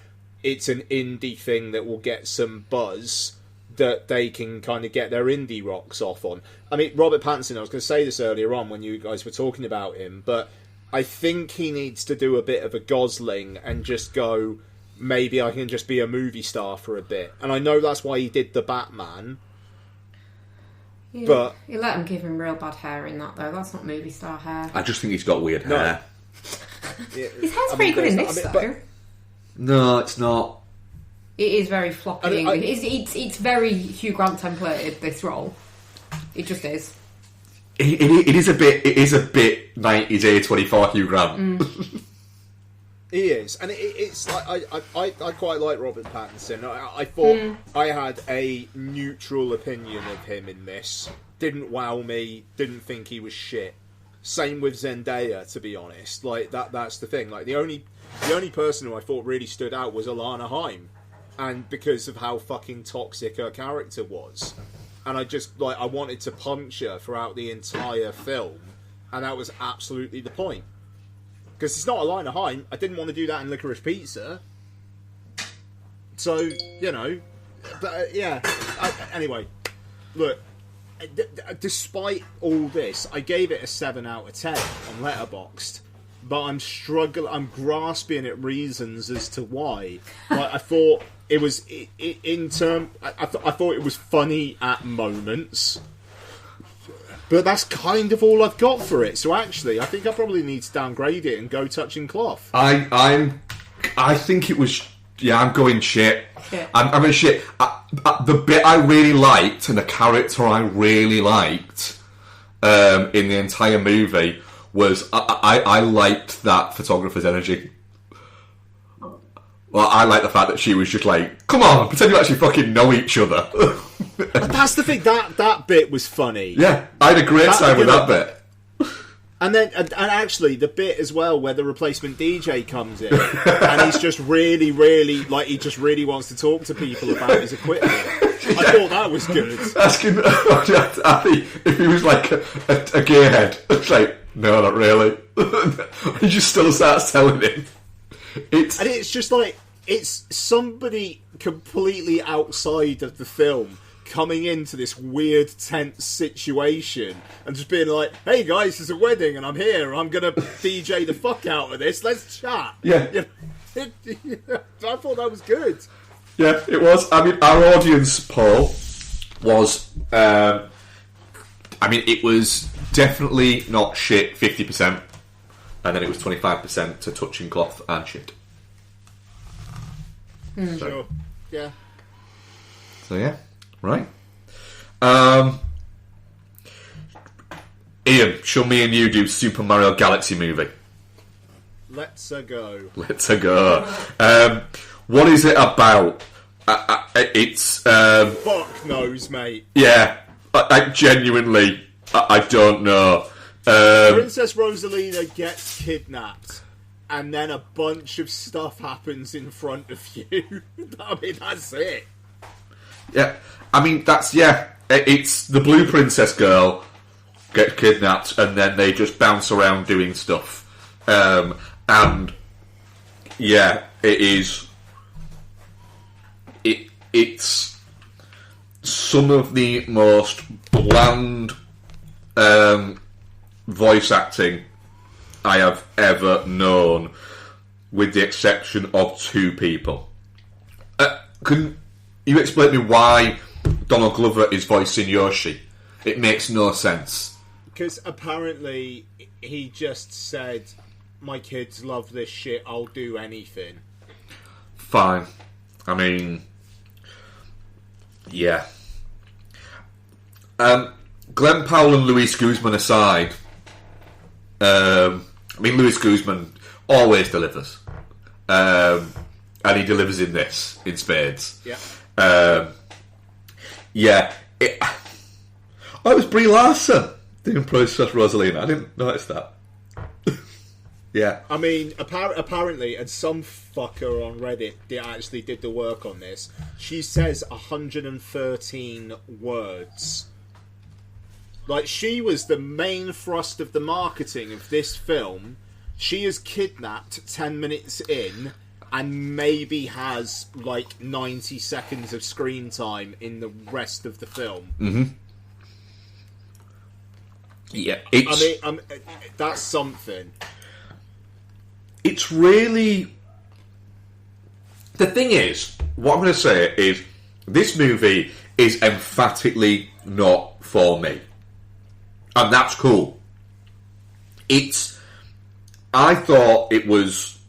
it's an indie thing that will get some buzz that they can kind of get their indie rocks off on. I mean, Robert Pattinson, I was going to say this earlier on when you guys were talking about him, but I think he needs to do a bit of a Gosling and just go, maybe I can just be a movie star for a bit. And I know that's why he did the Batman. Yeah. But you let him give him real bad hair in that though. That's not movie star hair. I just think he's got weird hair. His hair's pretty good in this though. No, it's not. It is very floppy. It's very Hugh Grant templated, this role. It just is. It is a bit 90s A24 Hugh Grant. He is, and it's like I quite like Robert Pattinson. I thought I had a neutral opinion of him in this. Didn't wow me. Didn't think he was shit. Same with Zendaya, to be honest. Like that's the thing. Like the only person who I thought really stood out was Alana Haim, and because of how fucking toxic her character was, and I wanted to punch her throughout the entire film, and that was absolutely the point. Because it's not Alana Haim. I didn't want to do that in Licorice Pizza. So, you know. But, yeah. Anyway. Look. Despite all this, I gave it a 7 out of 10 on Letterboxd. But I'm grasping at reasons as to why. Like, I thought it was... I thought it was funny at moments. But that's kind of all I've got for it. So actually, I think I probably need to downgrade it and go touching cloth. I think it was. Yeah, I'm going shit. I'm going shit. The bit I really liked and the character I really liked in the entire movie was I liked that photographer's energy. Well, I like the fact that she was just like, come on, pretend you actually fucking know each other. That's the thing, that bit was funny. Yeah, I had a great time with that bit. And then, and actually, the bit as well where the replacement DJ comes in, and he's just really, like, he just really wants to talk to people about his equipment. thought that was good. Asking Andy if he was like a gearhead. It's like, no, not really. He just still starts telling him. And it's just like, it's somebody completely outside of the film coming into this weird, tense situation and just being like, hey guys, there's a wedding and I'm here, I'm gonna DJ the fuck out of this, let's chat. Yeah. I thought that was good. Yeah, it was. I mean, our audience poll was, it was definitely not shit 50%, and then it was 25% to touching cloth and shit. Sure. Yeah. So yeah, right. Ian, shall me and you do Super Mario Galaxy movie? Let's go. Let's go. What is it about? It's fuck knows, mate. Yeah, I genuinely, I don't know. Princess Rosalina gets kidnapped, and then a bunch of stuff happens in front of you. I mean, that's it. Yeah, I mean, it's the Blue Princess girl gets kidnapped, and then they just bounce around doing stuff. And yeah, it is. It's some of the most bland voice acting I have ever known, with the exception of two people. Can you explain to me why Donald Glover is voicing Yoshi? It makes no sense. Because apparently he just said, my kids love this shit, I'll do anything. Fine. I mean, yeah. Glenn Powell and Luis Guzman aside, Luis Guzman always delivers. And he delivers in this, in spades. Yeah. It was Brie Larson doing Princess Rosalina. I didn't notice that. Yeah. I mean, apparently, and some fucker on Reddit actually did the work on this, she says 113 words. Like, she was the main thrust of the marketing of this film. She is kidnapped 10 minutes in, and maybe has, 90 seconds of screen time in the rest of the film. Mm-hmm. Yeah, that's something. It's really... The thing is, what I'm going to say is, this movie is emphatically not for me. And that's cool. I thought it was...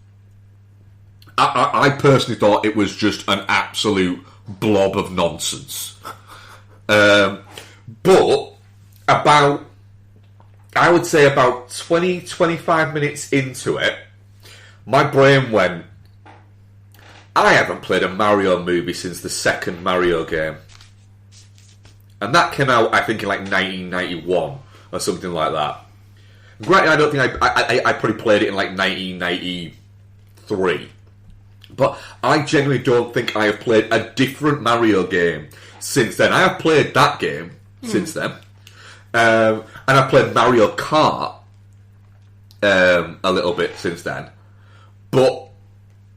I personally thought it was just an absolute blob of nonsense. But I would say about 20-25 minutes into it, my brain went, I haven't played a Mario movie since the second Mario game. And that came out, I think, in 1991 or something like that. Granted, I don't think I probably played it in 1993. But I genuinely don't think I have played a different Mario game since then. I have played that game since then. And I've played Mario Kart a little bit since then. But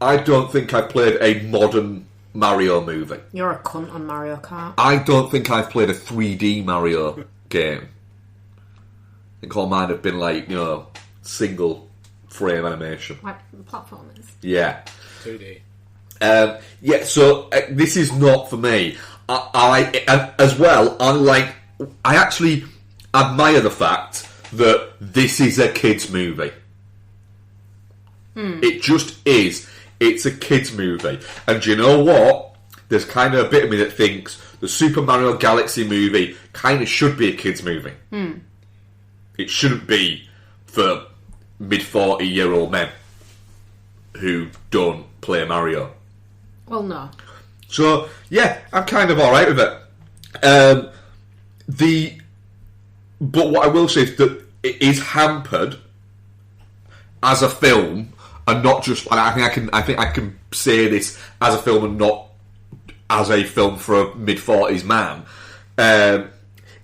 I don't think I've played a modern Mario movie. You're a cunt on Mario Kart. I don't think I've played a 3D Mario game. I think all mine have been single frame animation. Like platformers. Yeah. 2D. So this is not for me. I actually admire the fact that this is a kids' movie. It just is. It's a kids' movie. And do you know what? There's kind of a bit of me that thinks the Super Mario Galaxy movie kind of should be a kids' movie. It shouldn't be for mid-40-year-old men who don't play Mario. Well, no. So, yeah, I'm kind of alright with it. But what I will say is that it is hampered as a film, and not just. I think I can say this as a film and not as a film for a mid-40s man.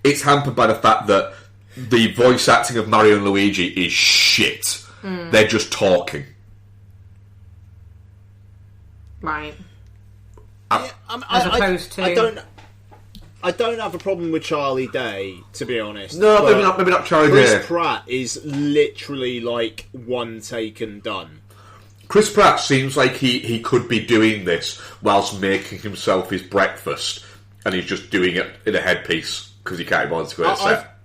It's hampered by the fact that the voice acting of Mario and Luigi is shit. They're just talking. Right. As opposed to... I don't have a problem with Charlie Day, to be honest. No, maybe not Charlie Day. Chris Pratt is literally like one take and done. Chris Pratt seems like he could be doing this whilst making himself his breakfast, and he's just doing it in a headpiece because he can't bother to go to set.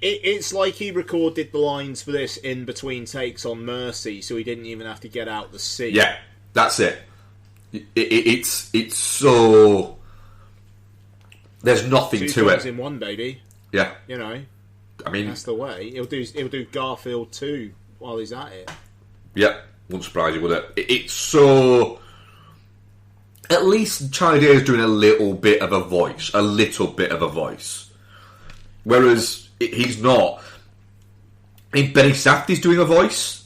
It's like he recorded the lines for this in between takes on Mercy, so he didn't even have to get out the scene. Yeah, that's it. It's so... There's nothing to it. 2 in one, baby. Yeah. You know, I mean... That's the way. He'll do Garfield 2 while he's at it. Yeah, wouldn't surprise you, would it? It's so... At least Charlie Day is doing a little bit of a voice. A little bit of a voice. Whereas he's not. I mean, Benny Safdie's doing a voice.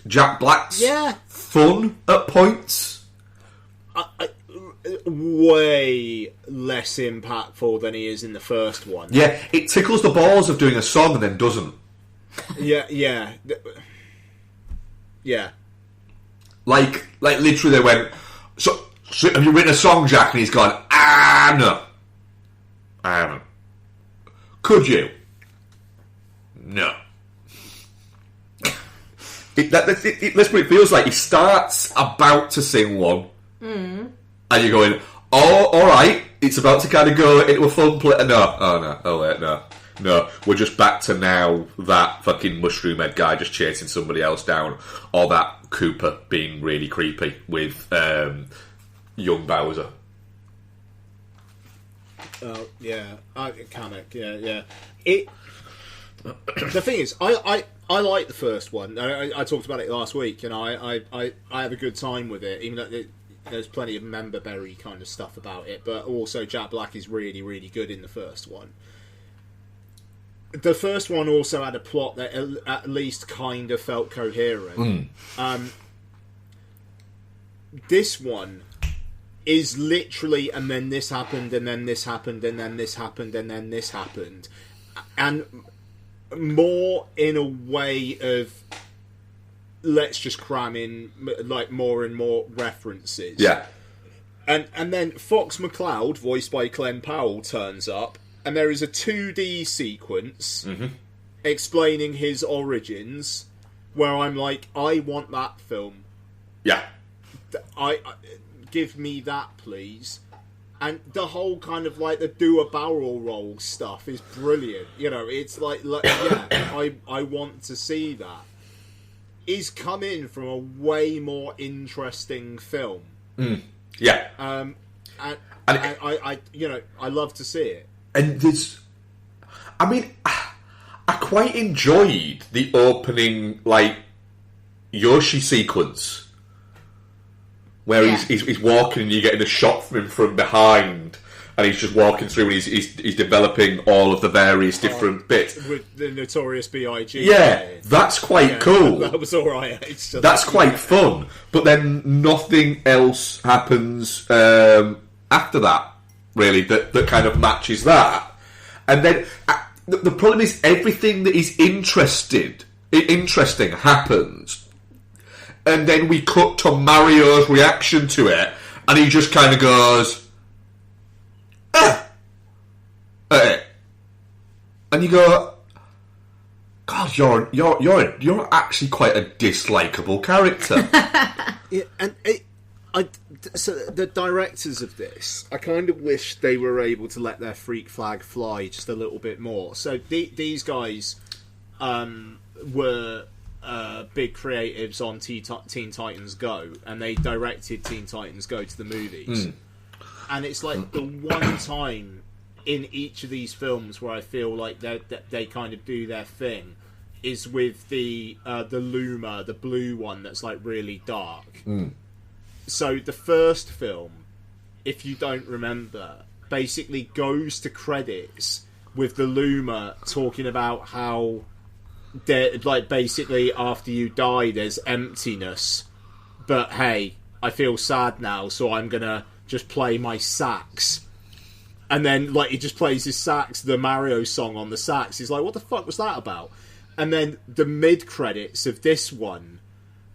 Jack Black's fun at points. Way less impactful than he is in the first one. Yeah, it tickles the balls of doing a song and then doesn't. Yeah. Like literally they went, so have you written a song, Jack? And he's gone, no. I haven't. Could you? No. That's what it feels like. He starts about to sing one, and you're going, oh, alright, it's about to kind of go into a fun play. No, oh no, oh wait, no, we're just back to now that fucking mushroom head guy just chasing somebody else down, or that Cooper being really creepy with young Bowser. Oh yeah, Kamek. Yeah. The thing is, I like the first one. I talked about it last week, and I have a good time with it. Even though there's plenty of memberberry kind of stuff about it, but also Jack Black is really, really good in the first one. The first one also had a plot that at least kind of felt coherent. This one is literally, and then this happened, and then this happened, and then this happened, and then this happened, and more in a way of let's just cram in like more and more references. Yeah. And then Fox McCloud, voiced by Glenn Powell, turns up, and there is a 2D sequence explaining his origins, where I'm like, I want that film. Yeah. I give me that, please. And the whole kind of like the do a barrel roll stuff is brilliant. You know, it's like yeah, I want to see that. He's come in from a way more interesting film. Yeah. And I you know, I love to see it. And there's, I mean, I quite enjoyed the opening like Yoshi sequence. Where he's walking and you're getting a shot from him from behind, and he's just walking through and he's developing all of the various different bits. With the Notorious B.I.G. Yeah, that's quite cool. That was alright. That's quite fun. But then nothing else happens after that, really, that kind of matches that. And then the problem is everything that is interesting happens. And then we cut to Mario's reaction to it, and he just kind of goes, and you go, God, you're actually quite a dislikable character. Yeah, and so the directors of this, I kind of wish they were able to let their freak flag fly just a little bit more. So these guys were big creatives on Teen Titans Go, and they directed Teen Titans Go to the movies. And it's like the one time in each of these films where I feel like they kind of do their thing is with the Luma, the blue one that's like really dark. So the first film, if you don't remember, basically goes to credits with the Luma talking about how like basically after you die there's emptiness, but hey, I feel sad now, so I'm gonna just play my sax. And then, like, he just plays his sax, the Mario song on the sax. He's like, what the fuck was that about? And then the mid-credits of this one...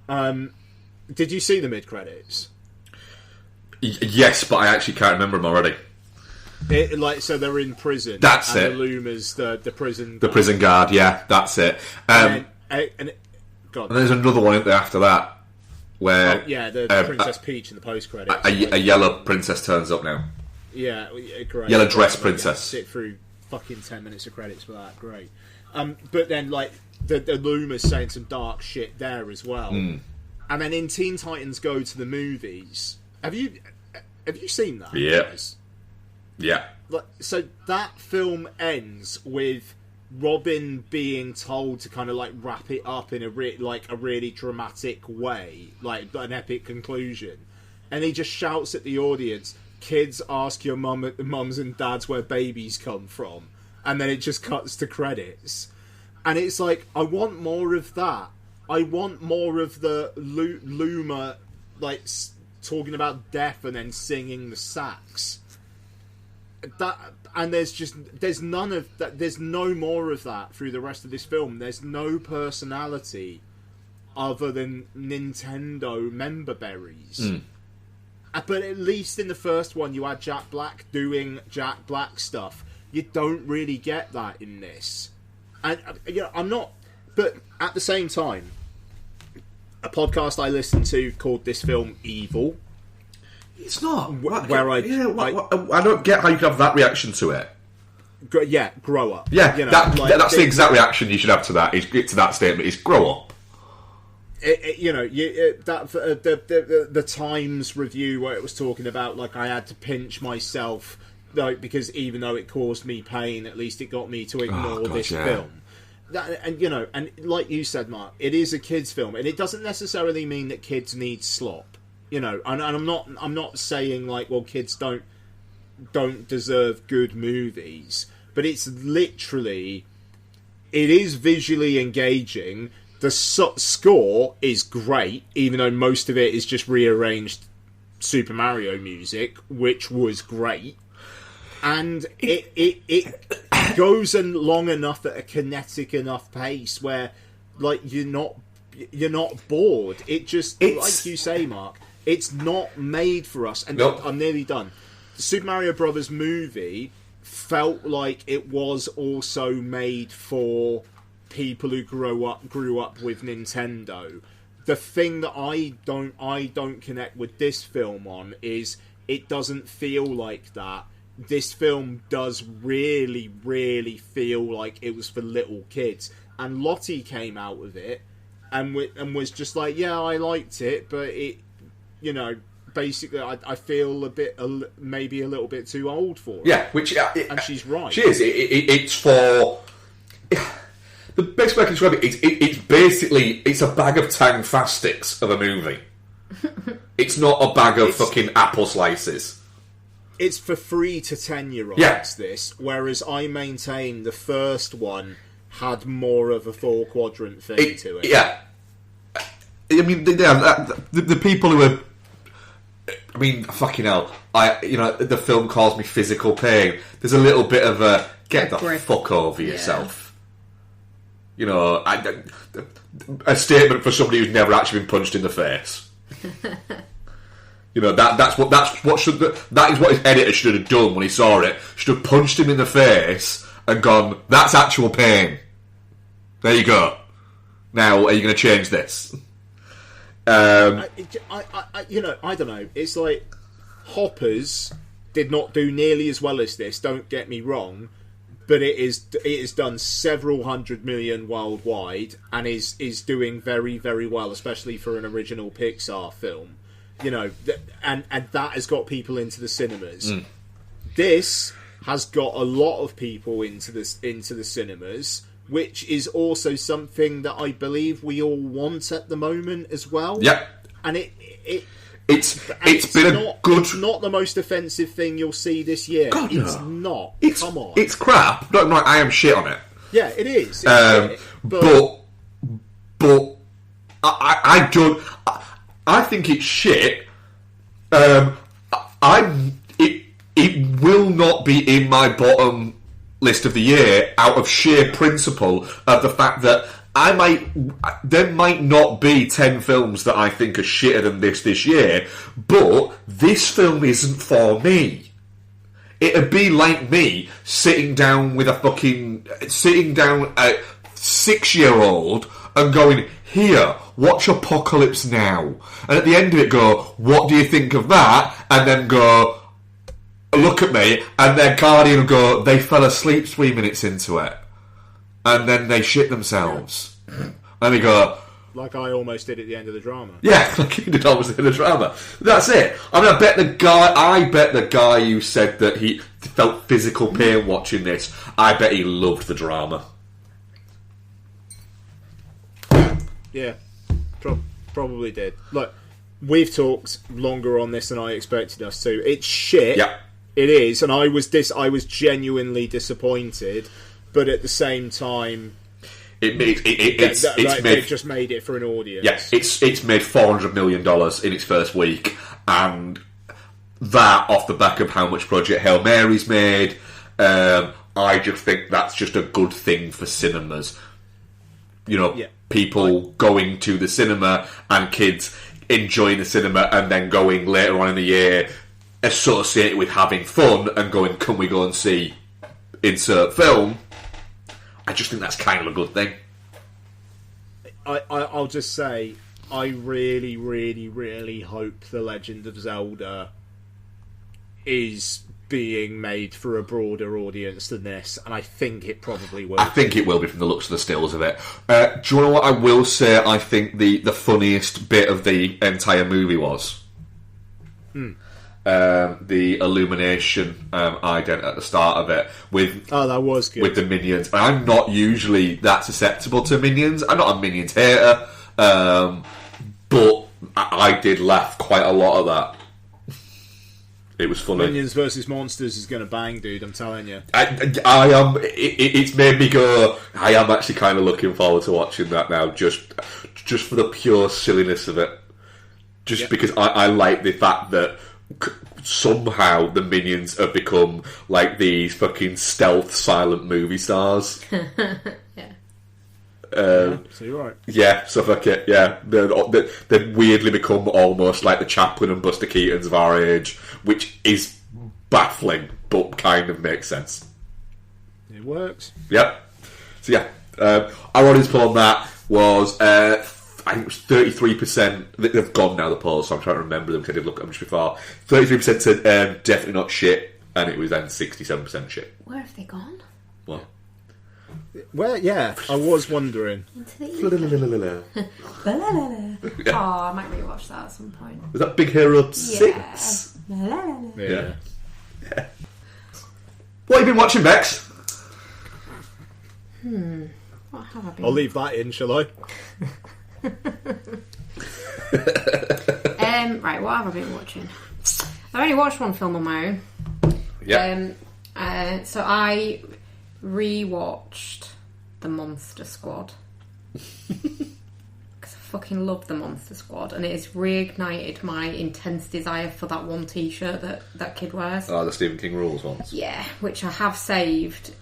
did you see the mid-credits? Yes, but I actually can't remember them already. So they're in prison. That's and it. And Luma's the prison... The prison guard, yeah, that's it. God. And there's another one in there after that, where... the Princess Peach in the post-credits. A yellow princess turns up now. Yeah, great. Yellow dress princess. Sit through fucking 10 minutes of credits for that. Great. But then, like, the Luma's saying some dark shit there as well. And then in Teen Titans Go to the Movies, have you seen that? Yeah. Guys? Yeah. So that film ends with Robin being told to kind of like wrap it up in a really dramatic way, like an epic conclusion, and he just shouts at the audience, "Kids, ask your mums and dads where babies come from," and then it just cuts to credits, and it's like, I want more of that. I want more of the Luma, like talking about death and then singing the sax. That, and there's none of that. There's no more of that through the rest of this film. There's no personality other than Nintendo member berries. But at least in the first one, you had Jack Black doing Jack Black stuff. You don't really get that in this, and I'm not. But at the same time, a podcast I listened to called this film Evil. It's not. I don't get how you can have that reaction to it. Grow up. Yeah, that's the exact reaction you should have to that. To that statement is grow up. The Times review where it was talking about, like, I had to pinch myself, like, because even though it caused me pain, at least it got me to ignore this film. And like you said, Mark, it is a kids' film, and it doesn't necessarily mean that kids need slop. And I'm not saying, like, well, kids don't deserve good movies, but it's literally, it is visually engaging. The score is great, even though most of it is just rearranged Super Mario music, which was great. And it goes long enough at a kinetic enough pace where, like, you're not bored. Like you say, Mark, it's not made for us. And nope. I'm nearly done. The Super Mario Brothers movie felt like it was also made for people who grew up with Nintendo. The thing that I don't connect with this film on is it doesn't feel like that. This film does really, really feel like it was for little kids. And Lottie came out of it and was just like, yeah, I liked it, but it, basically, I feel maybe a little bit too old for it. Yeah, and she's right. She is. It's for... The best way I can describe it, it's basically, it's a bag of Tang Fastics of a movie. It's not a bag of fucking apple slices. It's for 3 to 10-year-olds, this, whereas I maintain the first one had more of a 4-quadrant thing to it. Yeah. I mean, the people who are... I mean, fucking hell. The film calls me physical pain. There's a little bit of a, get the fuck over yourself. A statement for somebody who's never actually been punched in the face. That is what his editor should have done when he saw it. Should have punched him in the face and gone, that's actual pain. There you go. Now, are you going to change this? I don't know. It's like Hoppers did not do nearly as well as this. Don't get me wrong, but it is done several hundred million worldwide and is doing very, very well, especially for an original Pixar film. And that has got people into the cinemas. This has got a lot of people into the cinemas, which is also something that I believe we all want at the moment as well. Yep. And it's not the most offensive thing you'll see this year. God, it's no. not. Come on. It's crap. No, I am shit on it. Yeah, it is. It's shit, but I don't. I think it's shit. I'm be in my bottom list of the year out of sheer principle of the fact that there might not be 10 films that I think are shitter than this year, but this film isn't for me. It'd be like me sitting down a 6-year-old and going, here, watch Apocalypse Now. And at the end of it go, what do you think of that? And then go, look at me, and then Guardian will go, they fell asleep 3 minutes into it. And then they shit themselves. And they go... Like I almost did at the end of the drama. Yeah, like you did almost in the drama. That's it. I mean, I bet the guy who said that he felt physical pain watching this, I bet he loved the drama. Yeah, probably did. Look, we've talked longer on this than I expected us to. It's shit. Yeah. It is, and I was genuinely disappointed, but at the same time, it just made it for an audience. Yeah, it's made $400 million in its first week, and that off the back of how much Project Hail Mary's made, I just think that's just a good thing for cinemas. You know, people going to the cinema and kids enjoying the cinema and then going later on in the year associated with having fun and going, can we go and see insert film? I just think that's kind of a good thing. I'll just say, I really, really, really hope The Legend of Zelda is being made for a broader audience than this, and I think it probably will. I think it will be from the looks of the stills of it. Do you know what I will say? I think the funniest bit of the entire movie was the illumination ident at the start of it that was good with the minions. I'm not usually that susceptible to minions. I'm not a Minions hater, but I did laugh quite a lot at that. It was funny. Minions vs Monsters is going to bang, dude. I'm telling you. I am. It's made me go. I am actually kind of looking forward to watching that now, just for the pure silliness of it. Just because I like the fact that somehow the Minions have become like these fucking stealth silent movie stars. So you're right. Yeah, so fuck it. Yeah, they've weirdly become almost like the Chaplin and Buster Keatons of our age, which is baffling, but kind of makes sense. It works. Yep. So yeah, our audience poll on that was I think it was 33%. They've gone now, the polls, so I'm trying to remember them because I did look at them just before. 33% said definitely not shit, and it was then 67% shit. Where have they gone? What? Well, yeah, I was wondering. Oh, I might rewatch that at some point. Was that Big Hero 6? Yeah. What have you been watching, Bex? What have I been? I'll leave that in, shall I? Right, what have I been watching? I've only watched one film on my own. Yeah. So I rewatched The Monster Squad because I fucking love The Monster Squad, and it has reignited my intense desire for that one T-shirt that kid wears. Oh, the Stephen King Rules ones. Yeah, which I have saved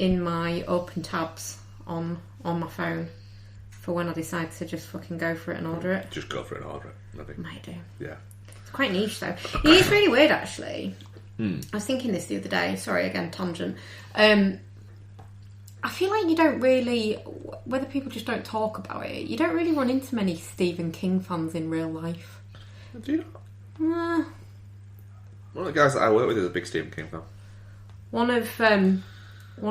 in my open tabs on my phone for when I decide to just fucking go for it and order it. Just go for it and order it. I think. Might do. Yeah. It's quite niche though. It is really weird actually. I was thinking this the other day. Sorry, again, tangent. I feel like you don't really, whether people just don't talk about it, you don't really run into many Stephen King fans in real life. Do you not? One of the guys that I work with is a big Stephen King fan. One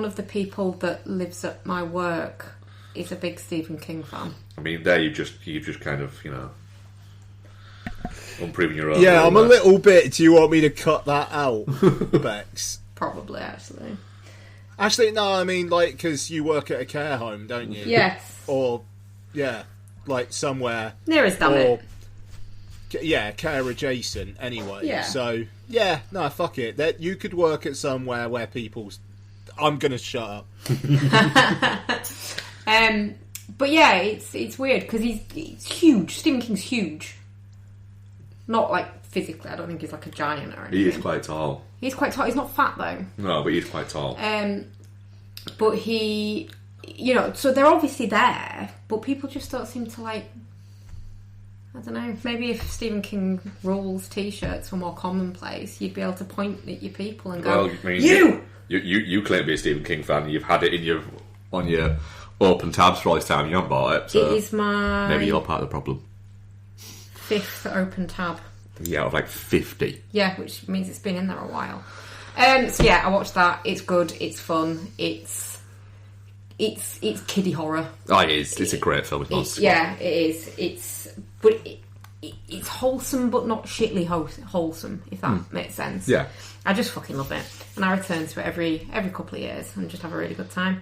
of the people that lives at my work is a big Stephen King fan. I mean, there you've just kind of, unproven your own. Yeah, I'm a little bit. Do you want me to cut that out, Bex? Probably, actually. Actually, no. I mean, like, because you work at a care home, don't you? Yes. Or, yeah, like somewhere. Near as damn it. Yeah, care adjacent. Anyway. Yeah. So yeah, no, fuck it. That you could work at somewhere where people. I'm gonna shut up. But yeah, it's weird because he's huge. Stephen King's huge. Not like physically. I don't think he's like a giant or anything. He is quite tall. He's quite tall. He's not fat though. No, but he's quite tall. But he, so they're obviously there, but people just don't seem to like. I don't know. Maybe if Stephen King rules T-shirts were more commonplace, you'd be able to point at your people and go, well, I mean, "You." You claim to be a Stephen King fan. You've had it on your open tabs for all this time. You haven't bought it. So it is my maybe you're part of the problem. 5th open tab. Yeah, out of like 50. Yeah, which means it's been in there a while. So yeah, I watched that. It's good. It's fun. It's kiddie horror. Oh, it is. It's a great film. Yeah, it is. It's wholesome, but not shitly wholesome. If that makes sense. Yeah. I just fucking love it, and I return to it every couple of years and just have a really good time.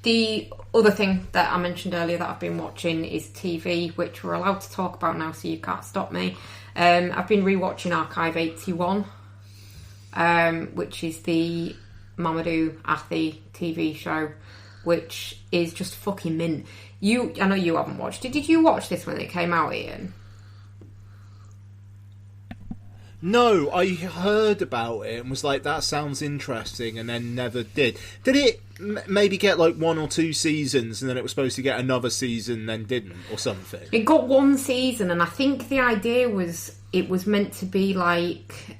The other thing that I mentioned earlier that I've been watching is TV, which we're allowed to talk about now, so you can't stop me. I've been rewatching Archive 81, which is the Mamadou Athie TV show, which is just fucking mint. I know you haven't watched it. Did you watch this when it came out, Ian? No, I heard about it and was like, that sounds interesting, and then never did. Did it maybe get like 1 or 2 seasons, and then it was supposed to get another season, then didn't, or something? It got 1 season, and I think the idea was it was meant to be like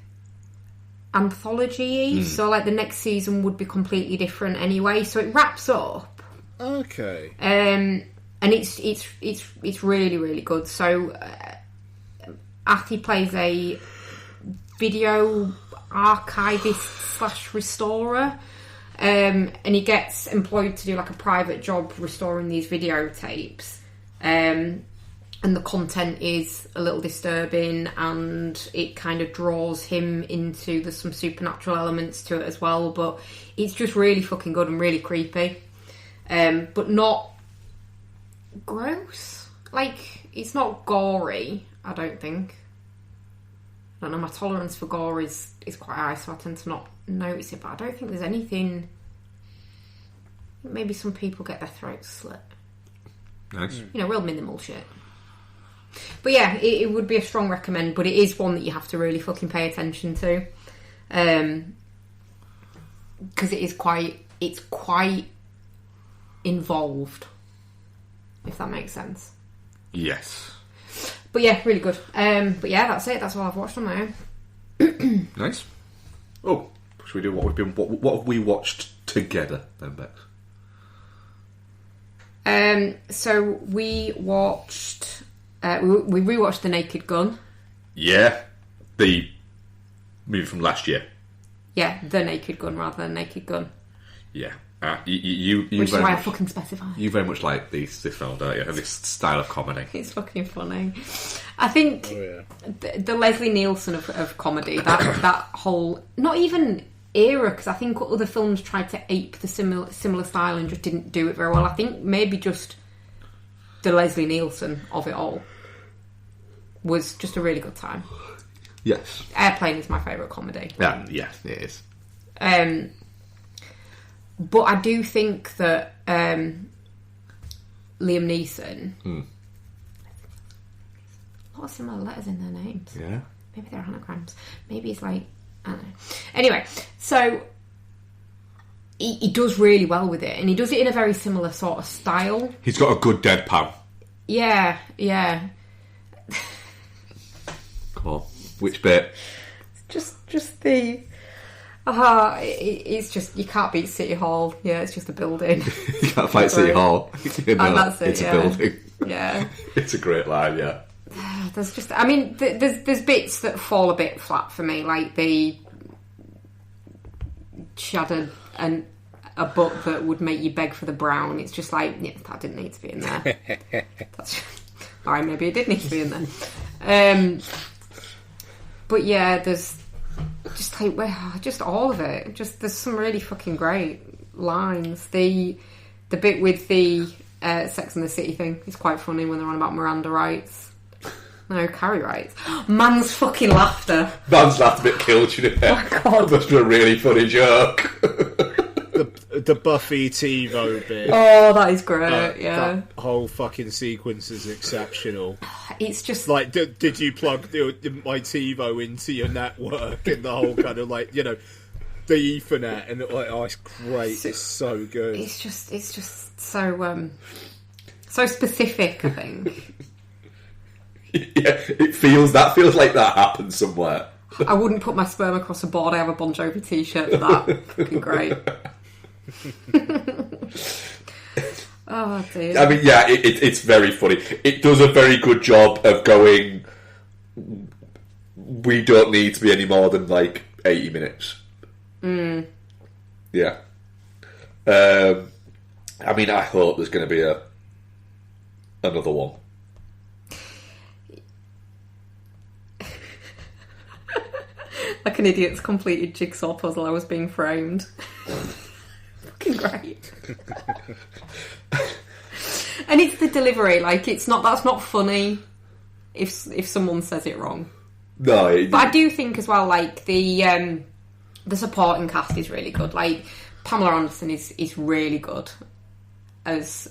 anthology-y, so like the next season would be completely different anyway. So it wraps up. Okay. And it's really, really good. So Athie plays a video archivist / restorer, and he gets employed to do like a private job restoring these videotapes, and the content is a little disturbing, and it kind of draws him into, there's some supernatural elements to it as well, but it's just really fucking good and really creepy, but not gross. Like, it's not gory, I don't think. I don't know, my tolerance for gore is quite high, so I tend to not notice it, but I don't think there's anything. Maybe some people get their throats slit. Nice. Real minimal shit. But yeah, it would be a strong recommend, but it is one that you have to really fucking pay attention to. Because it's quite involved, if that makes sense. Yes. But yeah, really good. But yeah, that's it. That's all I've watched on my own. Nice. Oh, should we do what have we watched together then, Bex? So we watched. We rewatched The Naked Gun. Yeah, the movie from last year. Yeah, The Naked Gun rather than Naked Gun. Yeah. You Which is why I fucking specify. You very much like this film, don't you? And this style of comedy. It's fucking funny. I think the Leslie Nielsen of comedy, that whole, not even era, because I think other films tried to ape the similar style and just didn't do it very well. I think maybe just the Leslie Nielsen of it all was just a really good time. Yes. Airplane is my favourite comedy. Yes, it is. But I do think that Liam Neeson, a lot of similar letters in their names. Yeah. Maybe they're anagrams. Maybe it's like, I don't know. Anyway, so he does really well with it, and he does it in a very similar sort of style. He's got a good deadpan. Yeah. Come on, which bit? Just the. It's just, you can't beat City Hall. Yeah, it's just a building. You can't fight City Hall. That's it, it's a building. Yeah. It's a great line, yeah. There's just, I mean, there's bits that fall a bit flat for me, like the shadow and a book that would make you beg for the brown. It's just like, yeah, that didn't need to be in there. Alright, maybe it did need to be in there. But yeah, there's just like, just all of it. Just, there's some really fucking great lines. The bit with the Sex and the City thing is quite funny when they're on about Miranda rights. No, Carrie rights. Man's fucking laughter. Man's laughter bit killed you, didn't it? Oh, God. That must be a really funny joke. The Buffy TiVo bit. Oh, that is great, yeah. That whole fucking sequence is exceptional. it's just Like, did you plug my TiVo into your network and the whole kind of like, the Ethernet and like, oh, it's great. It's so good. It's just so specific. I think. Yeah, it feels like that happened somewhere. I wouldn't put my sperm across a board. I have a Bon Jovi t-shirt for that. Fucking great. Oh dear. I mean, yeah, it's very funny. It does a very good job of going. We don't need to be any more than like 80 minutes. Yeah. I mean, I hope there's going to be another one. Like an idiot's completed jigsaw puzzle. I was being framed. Fucking great. And it's the delivery. Like that's not funny. If someone says it wrong. No, but I do think as well. Like the supporting cast is really good. Like Pamela Anderson is really good as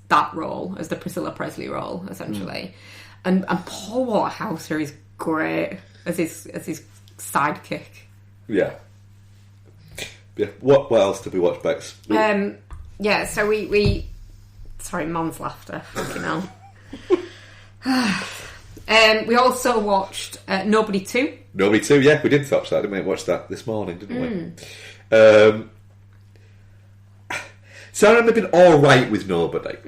that role, as the Priscilla Presley role, essentially. And Paul Waterhouser is great as his sidekick. Yeah. What else did we watch, Bex? Yeah, so we sorry, mum's laughter. Fucking hell. We also watched Nobody 2. Nobody 2, yeah, we did watch that, didn't we? Watched that this morning, didn't we? So I've been alright with Nobody.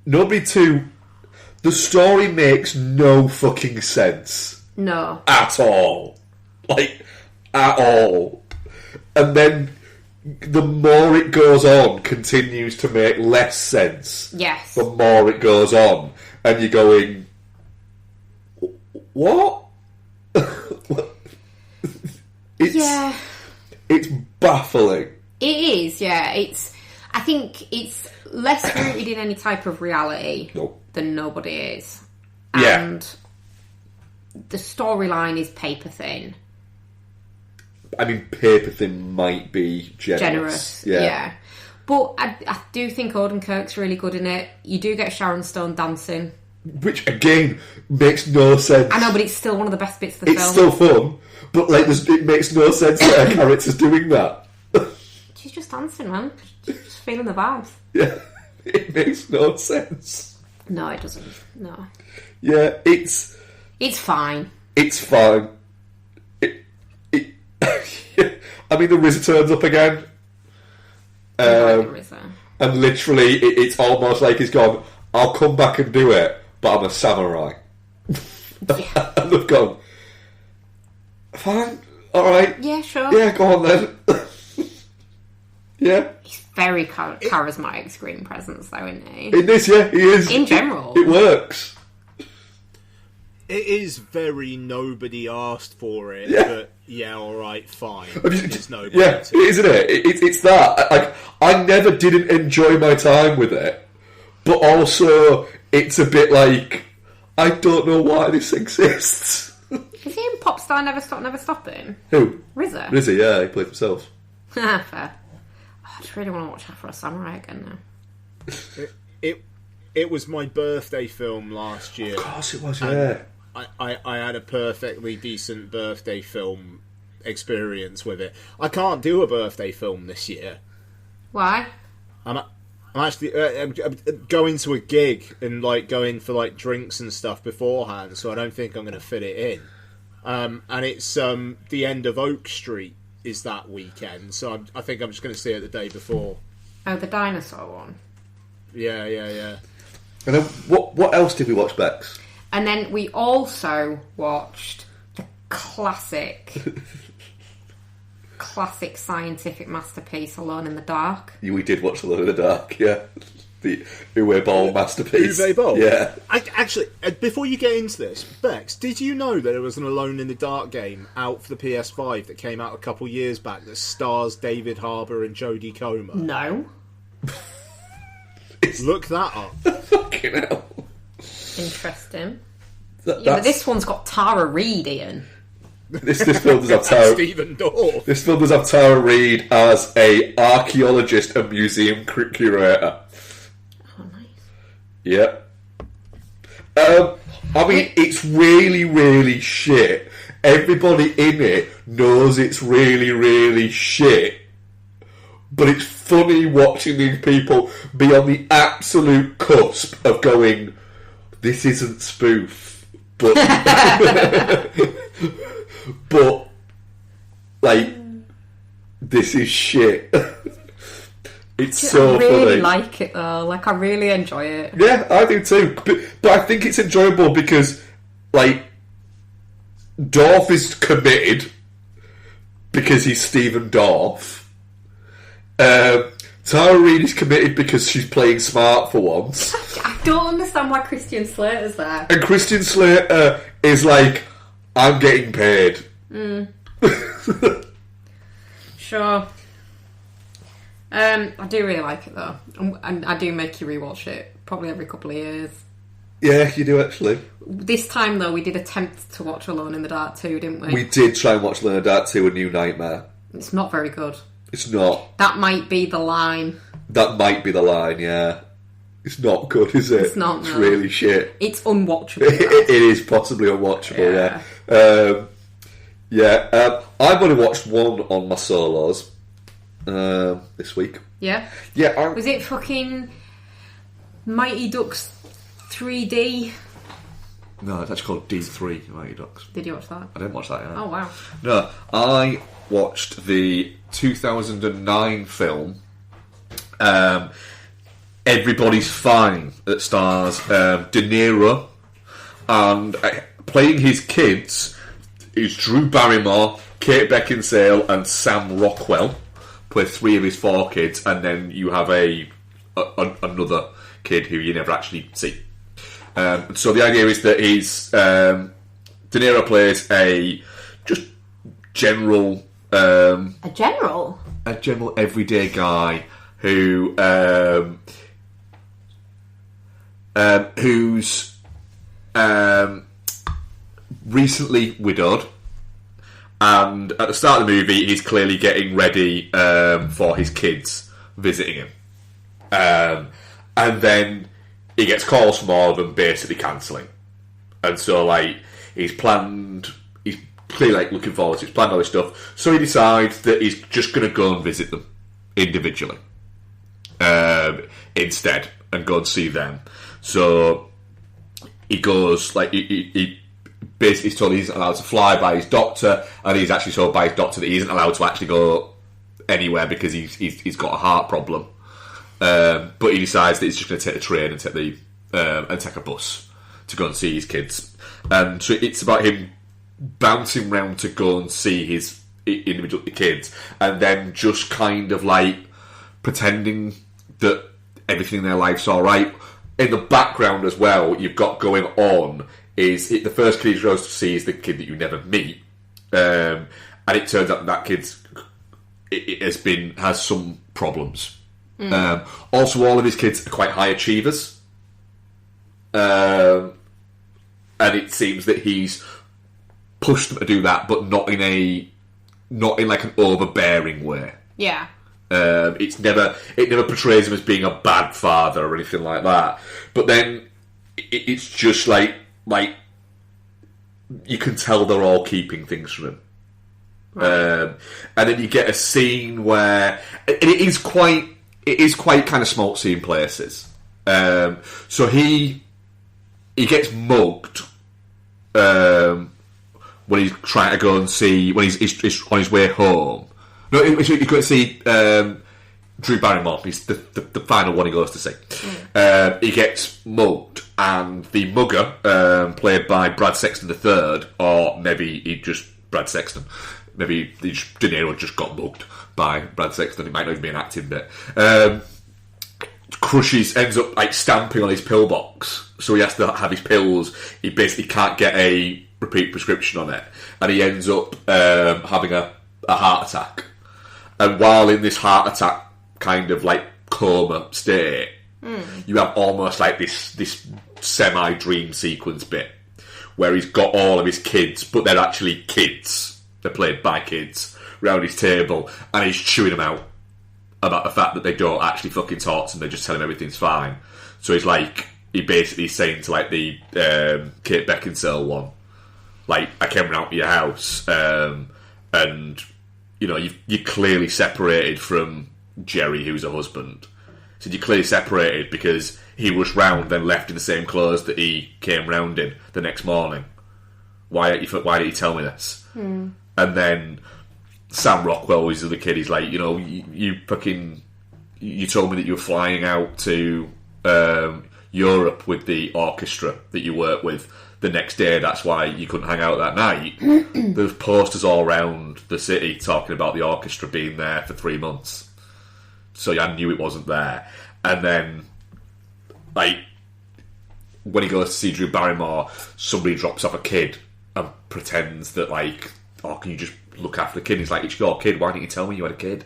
Nobody 2, the story makes no fucking sense. No. At all. Like, at all. And then the more it goes on, continues to make less sense. Yes. The more it goes on. And you're going, what? It's baffling. It is, yeah. I think it's less rooted in any type of reality than Nobody is. And the storyline is paper thin. I mean, paper thin might be generous. Yeah. But I do think Odenkirk's really good in it. You do get Sharon Stone dancing. Which, again, makes no sense. I know, but it's still one of the best bits of the film. It's still fun, but like, it makes no sense that her character's doing that. She's just dancing, man. She's just feeling the vibes. Yeah, it makes no sense. No, it doesn't. No. Yeah, it's fine. It's fine. I mean, the RZA turns up again. And literally, it's almost like he's gone, I'll come back and do it, but I'm a samurai. Yeah. And they've gone, fine, alright. Yeah, sure. Yeah, go on then. Yeah. He's very charismatic screen presence, though, isn't he? In this, yeah, he is. In general. It works. It is very nobody asked for it, but yeah, alright, fine. It's nobody. Yeah, isn't it? It's that. I never didn't enjoy my time with it, but also it's a bit like, I don't know why this exists. Is he in Popstar Never Stop Never Stopping? Who? RZA. RZA, yeah, he played himself. Fair. Oh, I just really want to watch Afro Samurai again now. It was my birthday film last year. Of course it was, yeah. I had a perfectly decent birthday film experience with it. I can't do a birthday film this year. Why? I'm actually going to a gig and like going for like drinks and stuff beforehand, so I don't think I'm going to fit it in. And it's the end of Oak Street is that weekend, so I think I'm just going to see it the day before. Oh, the dinosaur one. Yeah. And then what else did we watch, Bex? And then we also watched the classic scientific masterpiece, Alone in the Dark. We did watch Alone in the Dark, yeah. The Uwe Boll masterpiece. Uwe Boll? Yeah. Actually, before you get into this, Bex, did you know that there was an Alone in the Dark game out for the PS5 that came out a couple years back that stars David Harbour and Jodie Comer? No. Look that up. Fucking hell. Interesting. But this one's got Tara Reid, Ian. This film does have Tara. Stephen Dorff. This film does have Tara Reid as a archaeologist and museum curator. Oh, nice. Yeah. I mean, it's really, really shit. Everybody in it knows it's really, really shit. But it's funny watching these people be on the absolute cusp of going, this isn't spoof, but but like this is shit. It's so funny. I really like it though. Like, I really enjoy it. Yeah, I do too. But I think it's enjoyable because, like, Dorff is committed because he's Stephen Dorff. Tara Reid is committed because she's playing smart for once. I don't understand why Christian Slater's there. And Christian Slater is like, I'm getting paid. Sure. I do really like it though, and I do make you rewatch it probably every couple of years. Yeah, you do actually. This time though, we did attempt to watch Alone in the Dark 2, didn't we? We did try and watch Alone in the Dark 2, A New Nightmare. It's not very good. It's not. That might be the line. That might be the line, yeah. It's not good, is it? It's not, It's no. really shit. It's unwatchable. It is possibly unwatchable, yeah. I've only watched one on my solos this week. Yeah? Yeah. Was it fucking Mighty Ducks 3D? No, it's actually called D3, Mighty Ducks. Did you watch that? I didn't watch that, yeah. Oh, wow. No, I watched the 2009 film Everybody's Fine, that stars De Niro, and playing his kids is Drew Barrymore, Kate Beckinsale and Sam Rockwell. Play 3 of his 4 kids, and then you have another kid who you never actually see. So the idea is that De Niro plays a just general... A general? A general everyday guy who who's recently widowed, and at the start of the movie he's clearly getting ready for his kids visiting him, and then he gets calls from all of them basically cancelling, and so like he's clearly like looking forward to it, he's planned all this stuff, so he decides that he's just going to go and visit them individually instead and go and see them. So he goes, like, he basically is told he's allowed to fly by his doctor, and he's actually told by his doctor that he isn't allowed to actually go anywhere because he's got a heart problem. But he decides that he's just going to take the train and take a bus to go and see his kids. And so it's about him bouncing round to go and see his individual kids, and then just kind of like pretending that everything in their life's alright. In the background as well, you've got going on is the first kid he goes to see is the kid that you never meet, and it turns out that kid's has some problems. Also, all of his kids are quite high achievers, and it seems that he's pushed them to do that, but not in like an overbearing way. Yeah. It never portrays him as being a bad father or anything like that. But then it's just like you can tell they're all keeping things from him. Right. And then you get a scene where it is quite kind of schmaltzy in places. So he gets mugged when he's trying to go and see, when he's on his way home. No, he's going to see Drew Barrymore. He's the final one he goes to see. He gets mugged, and the mugger, played by Brad Sexton III, or maybe Brad Sexton. Maybe De Niro just got mugged by Brad Sexton. It might not even be an acting bit. Ends up like stamping on his pillbox, so he has to have his pills. He basically can't get a repeat prescription on it, and he ends up having a heart attack. And while in this heart attack kind of like coma state, you have almost like this semi-dream sequence bit where he's got all of his kids, but they're actually kids. They're played by kids round his table, and he's chewing them out about the fact that they don't actually fucking talk to him, they just tell him everything's fine. So he's like, he basically saying to like the Kate Beckinsale one, like, I came round to your house, and you know you're clearly separated from Jerry, who's a husband. So you're clearly separated because he rushed round, then left in the same clothes that he came round in the next morning. Why didn't you tell me this? And then Sam Rockwell, who's the other kid, he's like, you know, you told me that you were flying out to Europe with the orchestra that you work with the next day. That's why you couldn't hang out that night. There's posters all around the city talking about the orchestra being there for 3 months. So I knew it wasn't there. And then, like, when he goes to see Drew Barrymore, somebody drops off a kid and pretends that, like, oh, can you just look after the kid? And he's like, it's your kid, why didn't you tell me you had a kid?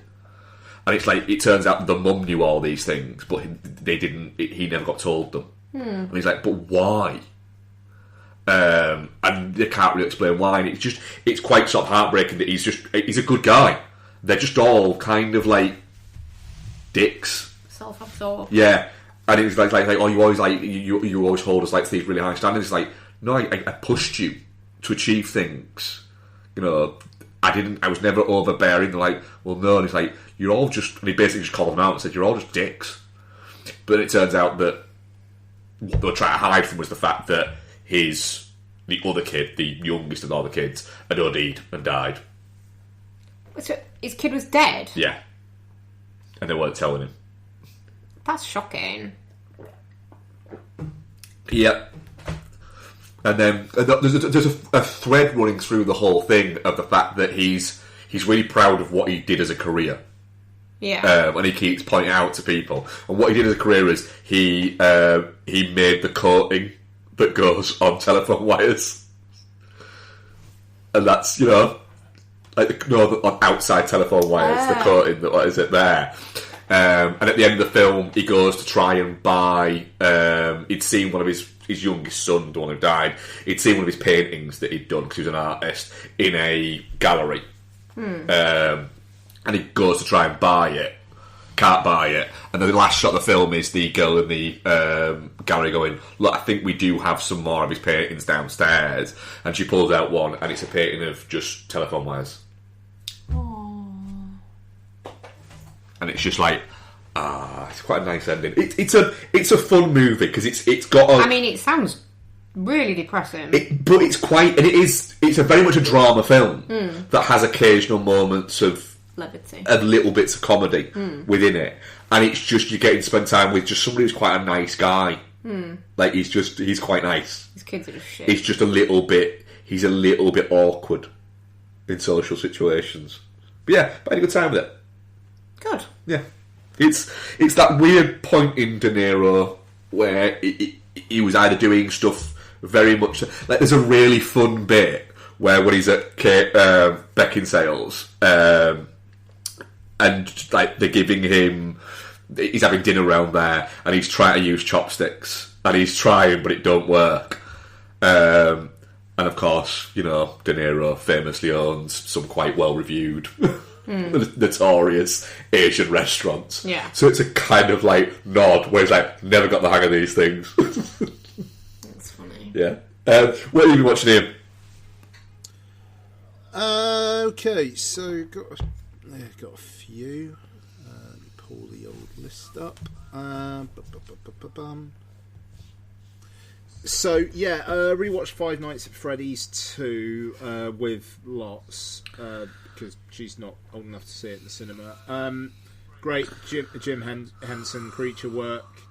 And it's like, it turns out the mum knew all these things, but he never got told them. And he's like, but why? And they can't really explain why. And it's quite sort of heartbreaking that he's a good guy. They're just all kind of like dicks. Self-absorbed. Yeah. And it was like, oh, you always like, you always hold us like to these really high standards. It's like, no, I pushed you to achieve things. You know, I was never overbearing. They're like, well, no. And he's like, you're all just, and he basically just called them out and said, you're all just dicks. But it turns out that what they were trying to hide from was the fact that the other kid, the youngest of all the kids, had OD'd and died. So his kid was dead? Yeah. And they weren't telling him. That's shocking. Yeah. And then there's a thread running through the whole thing of the fact that he's really proud of what he did as a career. Yeah. And he keeps pointing out to people. And what he did as a career is he made the coating that goes on telephone wires. And that's, you know, like on outside telephone wires, the coating that is it there. And at the end of the film, he goes to try and buy. He'd seen one of his youngest son, the one who died. He'd seen one of his paintings that he'd done because he was an artist in a gallery. And he goes to try and buy it, can't buy it. And then the last shot of the film is the girl in the gallery going, look, I think we do have some more of his paintings downstairs. And she pulls out one, and it's a painting of just telephone wires. And it's just like, it's quite a nice ending. It's a fun movie because it's got. I mean, it sounds really depressing, but it's it's a very much a drama film that has occasional moments of levity and little bits of comedy within it, and it's just you're getting to spend time with just somebody who's quite a nice guy. Like he's quite nice. His kids are just shit. He's just he's a little bit awkward in social situations. But yeah, but I had a good time with it. Good. Yeah. It's that weird point in De Niro where he was either doing stuff very much... Like, there's a really fun bit where when he's at Beckinsale's and, like, they're giving him... He's having dinner around there and he's trying to use chopsticks and he's trying, but it don't work. And, of course, you know, De Niro famously owns some quite well-reviewed... notorious Asian restaurants. Yeah. So it's a kind of like nod where it's like, never got the hang of these things. That's funny. Yeah. What have you been watching here? Okay, so got a few. Let me pull the old list up. So yeah, rewatched Five Nights at Freddy's 2 with Lots because she's not old enough to see it in the cinema. Great Jim Henson creature work.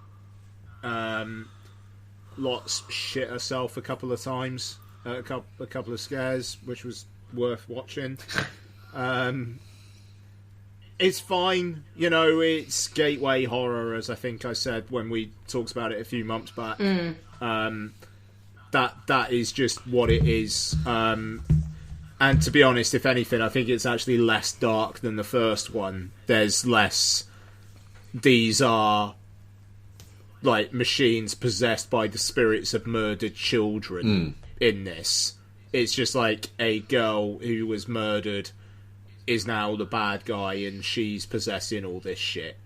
Lots shit herself a couple of times, a couple of scares, which was worth watching. It's fine, you know. It's gateway horror, as I think I said when we talked about it a few months back. That is just what it is. And to be honest, if anything, I think it's actually less dark than the first one. There's less. These are like machines possessed by the spirits of murdered children in this. It's just like a girl who was murdered is now the bad guy and she's possessing all this shit.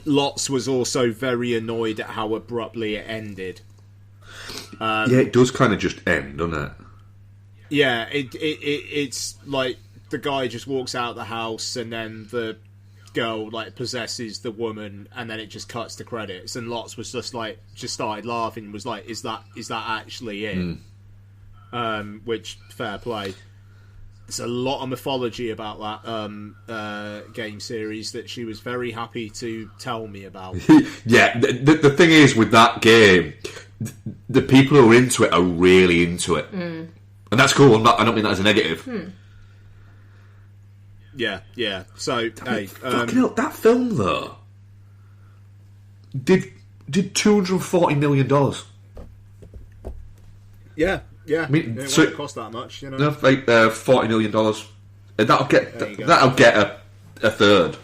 Lots was also very annoyed at how abruptly it ended. Yeah, it does kind of just end, doesn't it? Yeah, it's like the guy just walks out the house and then the girl like possesses the woman and then it just cuts to credits and Lots was just started laughing, was like, is that actually it? Which, fair play. There's a lot of mythology about that game series that she was very happy to tell me about. Yeah, the thing is with that game, the people who are into it are really into it. And that's cool. I don't mean that as a negative. Yeah. So, hey, fucking hell, that film though did $240 million. Yeah. I mean, it so won't cost that much, you know. No, like $40 million. That'll get a third.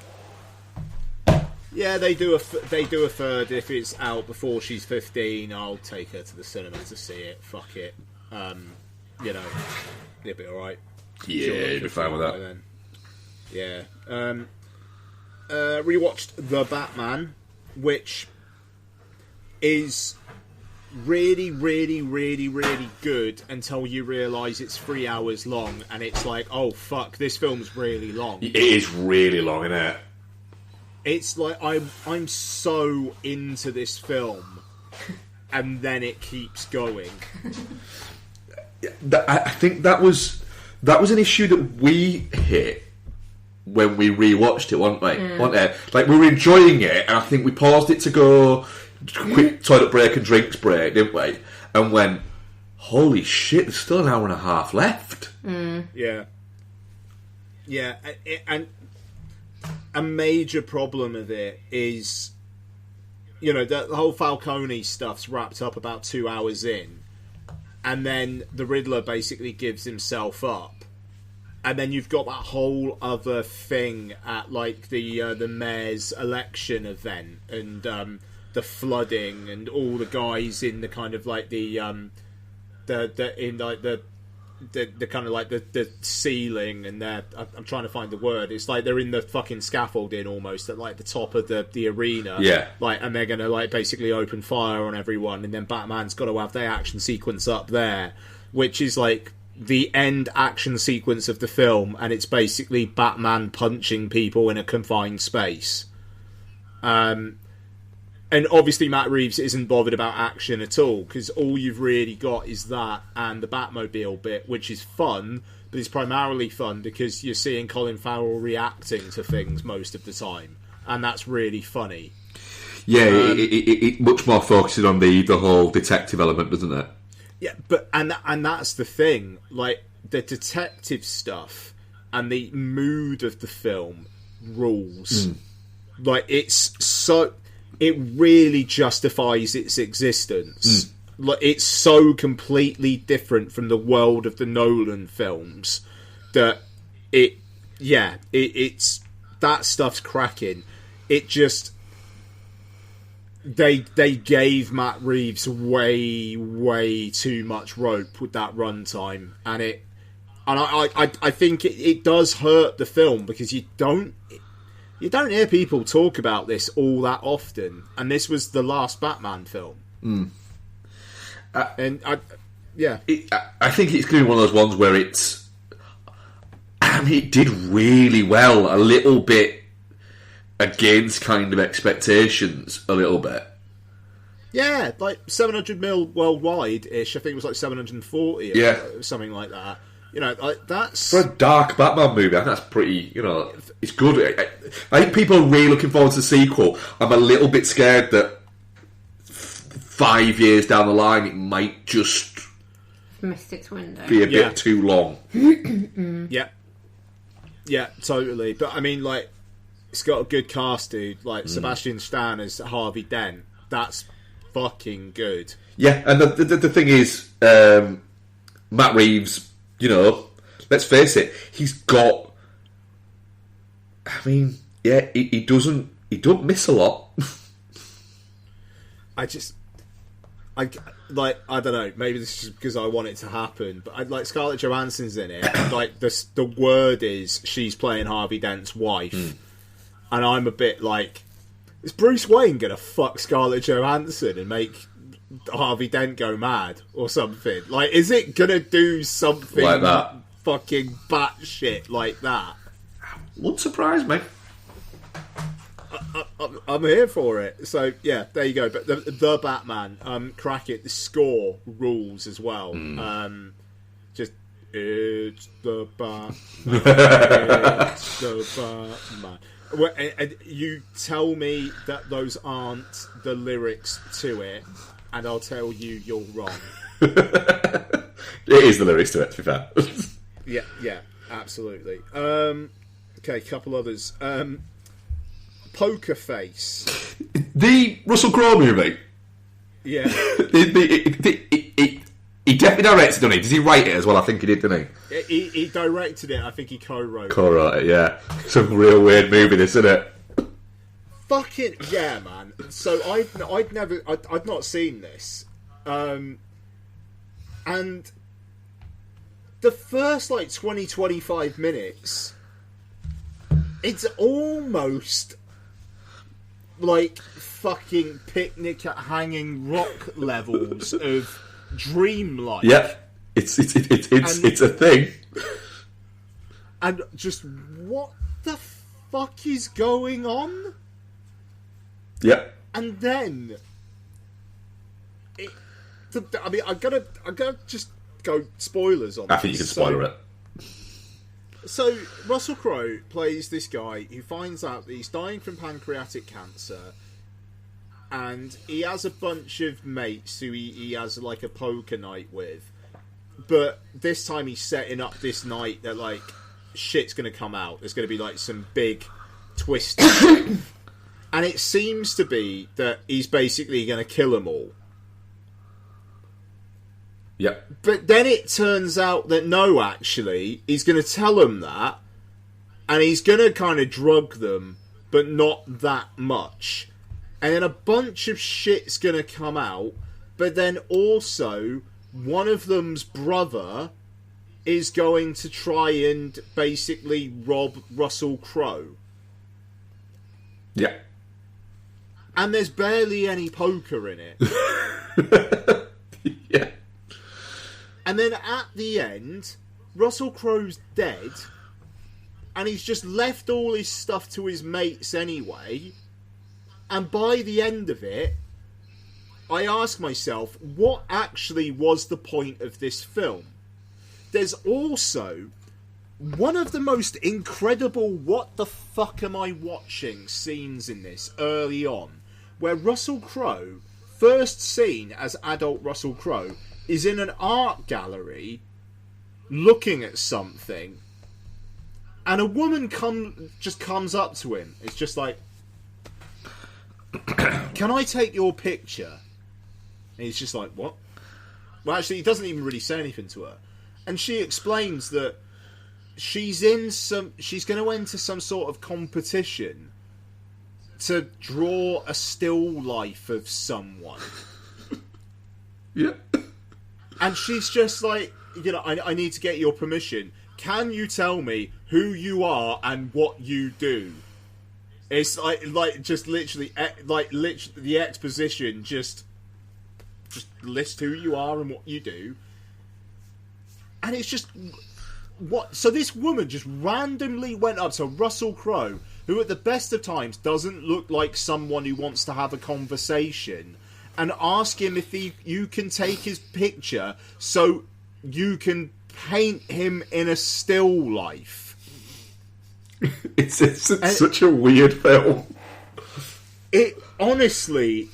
Yeah, they do a third if it's out before she's 15. I'll take her to the cinema to see it. Fuck it. You know, it'll be all right. Yeah, you'll be fine with that. Then. Yeah. Rewatched The Batman, which is really, really, really, really good until you realise it's 3 hours long, and it's like, oh fuck, this film's really long. It is really long, isn't it? It's like I'm so into this film, and then it keeps going. I think that was an issue that we hit when we rewatched it, wasn't it? Like, we were enjoying it, and I think we paused it to go quick toilet break and drinks break, didn't we? And went, holy shit, there's still an hour and a half left. Yeah, and a major problem of it is, you know, the whole Falcone stuff's wrapped up about 2 hours in, and then the Riddler basically gives himself up, and then you've got that whole other thing at like the mayor's election event and the flooding and all the guys in the kind of like the kind of like the ceiling, and I'm trying to find the word. It's like they're in the fucking scaffolding almost at like the top of the arena. Yeah. Like, and they're gonna like basically open fire on everyone, and then Batman's got to have their action sequence up there, which is like the end action sequence of the film, and it's basically Batman punching people in a confined space. And obviously Matt Reeves isn't bothered about action at all, because all you've really got is that and the Batmobile bit, which is fun, but it's primarily fun because you're seeing Colin Farrell reacting to things most of the time, and that's really funny. Yeah, it much more focusing on the whole detective element, doesn't it? Yeah, but and that's the thing, like the detective stuff and the mood of the film rules. Like, it really justifies its existence. Like, it's so completely different from the world of the Nolan films that it's that stuff's cracking. It just they gave Matt Reeves way too much rope with that runtime, and I think it does hurt the film, because you don't hear people talk about this all that often, and this was the last Batman film. I think it's going to be one of those ones where it's... And it did really well, a little bit against kind of expectations, a little bit. Yeah, like 700 mil worldwide-ish. I think it was like 740 or something like that. You know, like, that's... For a dark Batman movie, I think that's pretty, you know, it's good. I think people are really looking forward to the sequel. I'm a little bit scared that 5 years down the line, it might just... missed its window. Be a bit too long. Yeah, totally. But, I mean, like, it's got a good cast, dude. Like, Sebastian Stan as Harvey Dent. That's fucking good. Yeah, and the thing is, Matt Reeves... You know, let's face it, he's got... I mean, yeah, he don't miss a lot. I don't know, maybe this is just because I want it to happen, but like, Scarlett Johansson's in it, and like the word is she's playing Harvey Dent's wife, and I'm a bit like, Is Bruce Wayne gonna fuck Scarlett Johansson and make Harvey Dent go mad or something? Like, is it gonna do something like that? Fucking batshit like that? Wouldn't surprise me. I'm here for it. So yeah, there you go. But the Batman, crack it. The score rules as well. Just it's the Batman. It's the Batman. And you tell me that those aren't the lyrics to it, and I'll tell you you're wrong. It is the lyrics to it, to be fair. Yeah, absolutely. Okay, couple others. Poker Face. The Russell Crowe movie. Yeah. He definitely directed, didn't he? Does he write it as well? I think he did, didn't he? He directed it. I think he co-wrote it. Co-wrote it, yeah. Some real weird movie, this, isn't it? Fucking yeah, man. So I'd not seen this, and the first 20-25 minutes, it's almost like fucking Picnic at Hanging Rock levels of dreamlike. Yeah, it's a thing. And just what the fuck is going on? Yeah. And then, I gotta just go spoilers on. I think you can spoiler it. So Russell Crowe plays this guy who finds out that he's dying from pancreatic cancer, and he has a bunch of mates who he has like a poker night with, but this time he's setting up this night that like shit's gonna come out. There's gonna be like some big twist, and it seems to be that he's basically gonna kill them all. Yep. But then it turns out that no, actually, he's going to tell them that, and he's going to kind of drug them, but not that much. And then a bunch of shit's going to come out, but then also one of them's brother is going to try and basically rob Russell Crowe. Yeah. And there's barely any poker in it. Yeah. And then at the end, Russell Crowe's dead, and he's just left all his stuff to his mates anyway. And by the end of it, I ask myself, what actually was the point of this film? There's also one of the most incredible what the fuck am I watching scenes in this early on, where Russell Crowe, first seen as adult Russell Crowe, is in an art gallery looking at something, and a woman just comes up to him. It's just like, can I take your picture? And he's just like, what? Well, actually, he doesn't even really say anything to her. And she explains that she's going to enter some sort of competition to draw a still life of someone. Yeah. And she's just like, I need to get your permission. Can you tell me who you are and what you do? It's like just literally, the exposition just list who you are and what you do. And it's just, what? So this woman just randomly went up to Russell Crowe, who at the best of times doesn't look like someone who wants to have a conversation, and ask him if you can take his picture so you can paint him in a still life. It's such a weird film. It honestly,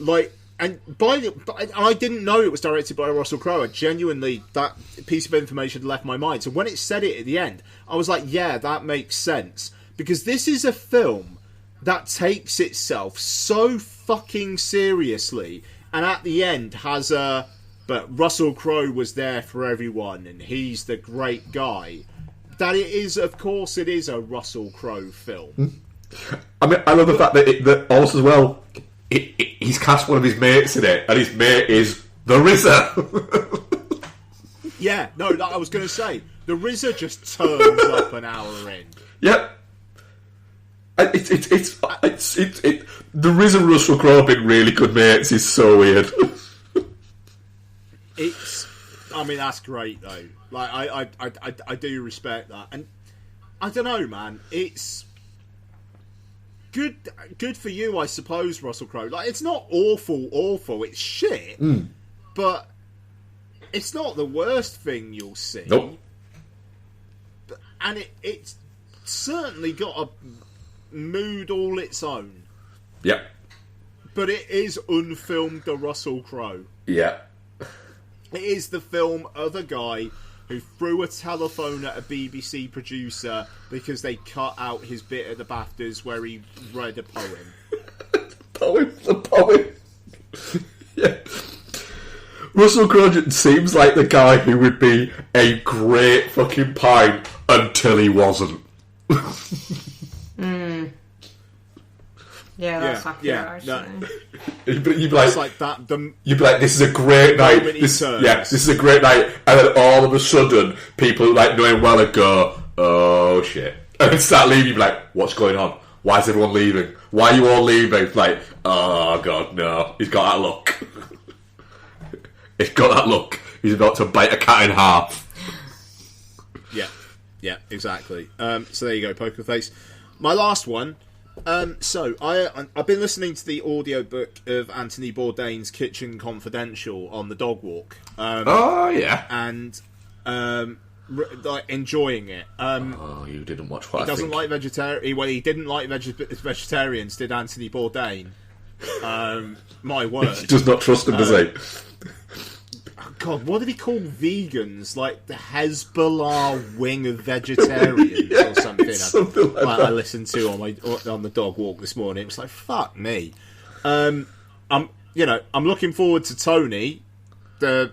and I didn't know it was directed by Russell Crowe. Genuinely, that piece of information left my mind. So when it said it at the end, I was like, yeah, that makes sense. Because this is a film that takes itself so fucking seriously, and at the end has but Russell Crowe was there for everyone, and he's the great guy. That it is, of course, it is a Russell Crowe film. I mean, I love the fact that also as well, he's cast one of his mates in it, and his mate is the RZA. Yeah, no, I was going to say, the RZA just turns up an hour in. Yep. The Riz and Russell Crowe being really good mates is so weird. I mean, that's great though. Like, I do respect that, and I don't know, man. It's good for you, I suppose, Russell Crowe. Like, it's not awful. It's shit, but it's not the worst thing you'll see. Nope. And it's certainly got a mood all its own. Yep. But it is unfilmed the Russell Crowe. Yeah. It is the film of a guy who threw a telephone at a BBC producer because they cut out his bit at the BAFTAs where he read a poem. The poem. Yeah. Russell Crowe seems like the guy who would be a great fucking pine until he wasn't. Yeah, that's accurate, actually. You'd be like, you'd be like, this is a great night. This is a great night. And then all of a sudden, people like knowing well and go, oh shit. And then start leaving, you'd be like, what's going on? Why is everyone leaving? Why are you all leaving? Like, oh god, no. He's got that look. He's got that look. He's about to bite a cat in half. Yeah, exactly. So there you go, Poker Face. My last one. So I've been listening to the audiobook of Anthony Bourdain's Kitchen Confidential on the dog walk. And like enjoying it. You didn't watch what he doesn't like vegetarian. Well, he didn't like vegetarians. Did Anthony Bourdain? My word. He does not trust them, does he? God, what did he call vegans? Like the Hezbollah wing of vegetarians or something. Something like that. I listened to on the dog walk this morning. It was like, fuck me. I'm looking forward to Tony, the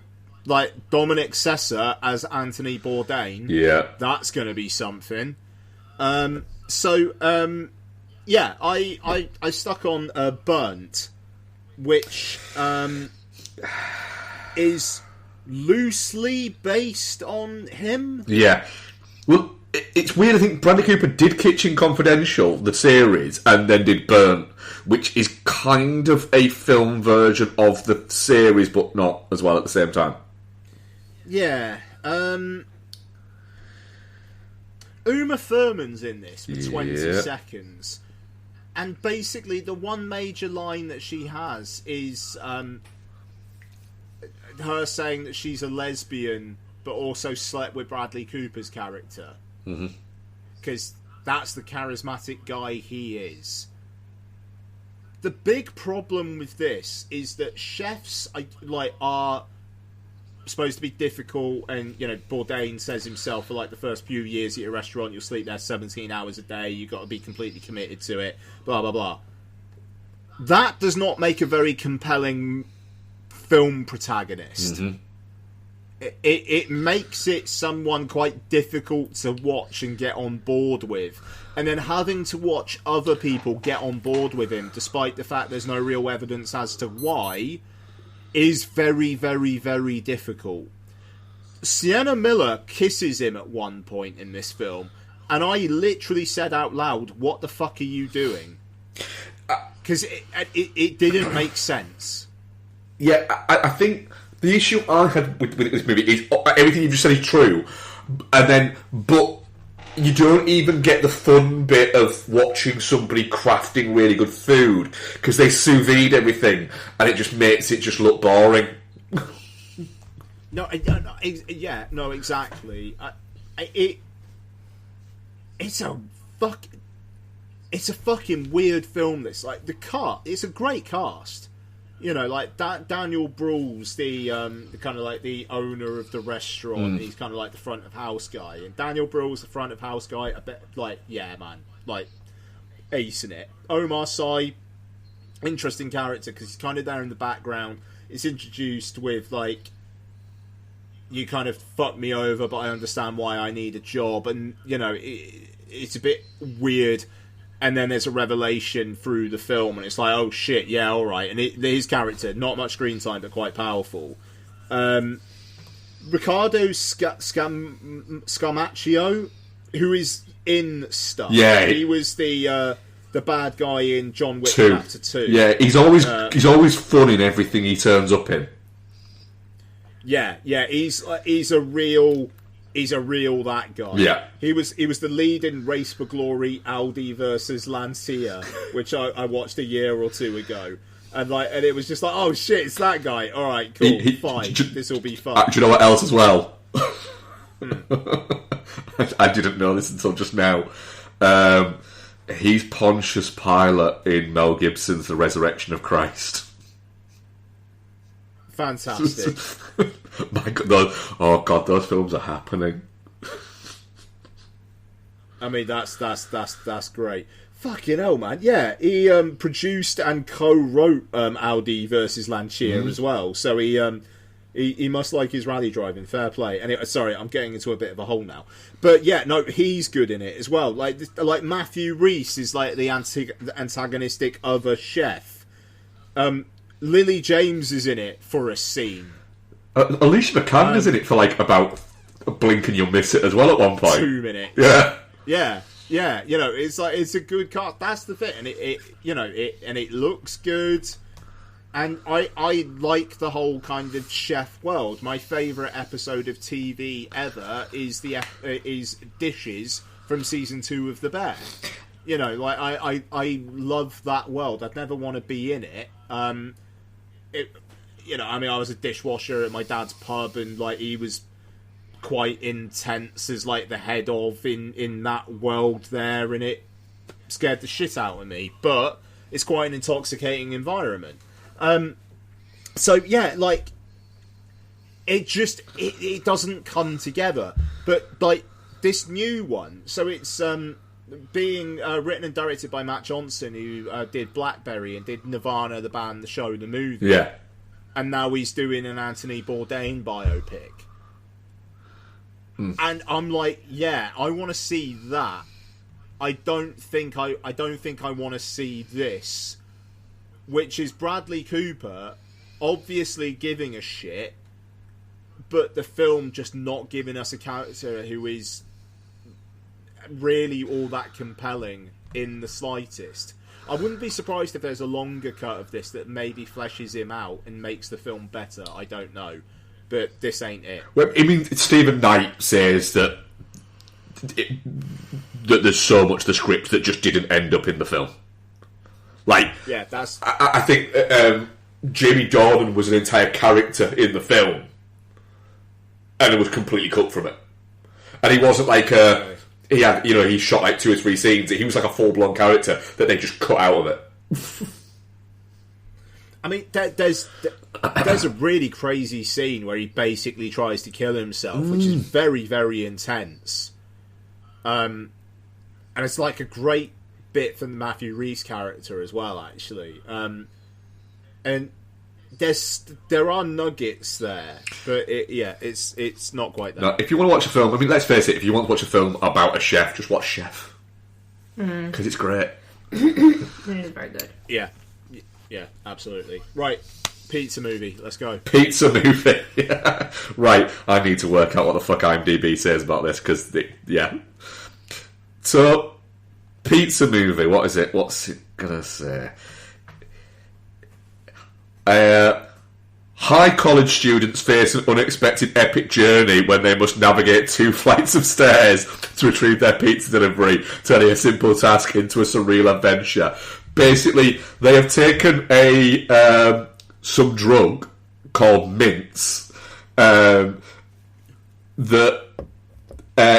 Dominic Sessa as Anthony Bourdain. Yeah, that's going to be something. I stuck on Burnt, which is loosely based on him. Yeah. Well, it's weird. I think Bradley Cooper did Kitchen Confidential, the series, and then did Burnt, which is kind of a film version of the series, but not as well at the same time. Yeah. Uma Thurman's in this for 20 seconds. And basically the one major line that she has is her saying that she's a lesbian but also slept with Bradley Cooper's character. Because that's the charismatic guy he is. The big problem with this is that chefs are supposed to be difficult, and Bourdain says himself, for the first few years at your restaurant you'll sleep there 17 hours a day, you've got to be completely committed to it, blah blah blah. That does not make a very compelling film protagonist. It makes it someone quite difficult to watch and get on board with, and then having to watch other people get on board with him despite the fact there's no real evidence as to why is very, very, very difficult. Sienna Miller kisses him at one point in this film, and I literally said out loud, what the fuck are you doing? Because it didn't make sense. Yeah, I think the issue I had with this movie is everything you just said is true, but you don't even get the fun bit of watching somebody crafting really good food because they sous vide everything, and it just makes it just look boring. No, exactly. It's a fucking weird film. This it's a great cast. Daniel Bruhl's the kind of the owner of the restaurant. He's kind of the front of house guy, and Daniel Bruhl's the front of house guy. A bit acing it. Omar Sy, interesting character because he's kind of there in the background. It's introduced with you kind of fucked me over, but I understand why I need a job, and it's a bit weird. And then there's a revelation through the film, and it's like, oh shit, yeah, all right. And his character, not much screen time, but quite powerful. Riccardo Scamaccio, who is in stuff. Yeah, he was the the bad guy in John Wick 2. Chapter 2. Yeah, he's always fun in everything he turns up in. Yeah, he's a real that guy. Yeah. He was the lead in Race for Glory, Audi versus Lancia, which I watched a year or two ago. And it was just like, oh shit, it's that guy. All right, cool, fine. This will be fun. Do you know what else as well? I didn't know this until just now. He's Pontius Pilate in Mel Gibson's The Resurrection of Christ. Fantastic. My God, those films are happening. I mean, that's great. Fucking hell, man. Yeah, he produced and co-wrote Audi versus Lancia as well. So he must like his rally driving. Fair play. Anyway, sorry, I'm getting into a bit of a hole now. But yeah, no, he's good in it as well. Like Matthew Rhys is like the antagonistic other chef. Lily James is in it for a scene. Alicia Vikander's in it for like about a blink and you'll miss it as well at one point. 2 minutes. Yeah. Yeah. You know, it's a good cast. That's the thing, and it looks good. And I like the whole kind of chef world. My favourite episode of TV ever is is Dishes from season 2 of The Bear. You know, like I love that world. I'd never want to be in it. I was a dishwasher at my dad's pub, and like he was quite intense as like the head of in that world there, and it scared the shit out of me. But it's quite an intoxicating environment. So yeah, like it doesn't come together. But like this new one, so it's being written and directed by Matt Johnson, who did Blackberry and did Nirvana, the band, the show, the movie. Yeah. And now he's doing an Anthony Bourdain biopic. And I'm like, yeah, I want to see that. I don't think I want to see this, which is Bradley Cooper obviously giving a shit, but the film just not giving us a character who is really all that compelling in the slightest. I wouldn't be surprised if there's a longer cut of this that maybe fleshes him out and makes the film better. I don't know. But this ain't it. Well, I mean, Stephen Knight says that there's so much of the script that just didn't end up in the film. Like, yeah, that's. I think Jamie Dornan was an entire character in the film, and it was completely cut from it. And he wasn't like he had, he shot like 2 or 3 scenes. He was like a full-blown character that they just cut out of it. I mean, there's a really crazy scene where he basically tries to kill himself, which is very, very intense. And it's like a great bit from the Matthew Rhys character as well, actually. And there are nuggets there, but it's not quite that. No, if you want to watch a film, I mean, let's face it, if you want to watch a film about a chef, just watch Chef. Because it's great. It is very good. Yeah, absolutely. Right, pizza movie, let's go. Pizza movie. Yeah. Right, I need to work out what the fuck IMDb says about this, because, So, pizza movie, what is it? What's it gonna say? High college students face an unexpected epic journey when they must navigate 2 flights of stairs to retrieve their pizza delivery, turning a simple task into a surreal adventure. Basically, they have taken some drug called mints that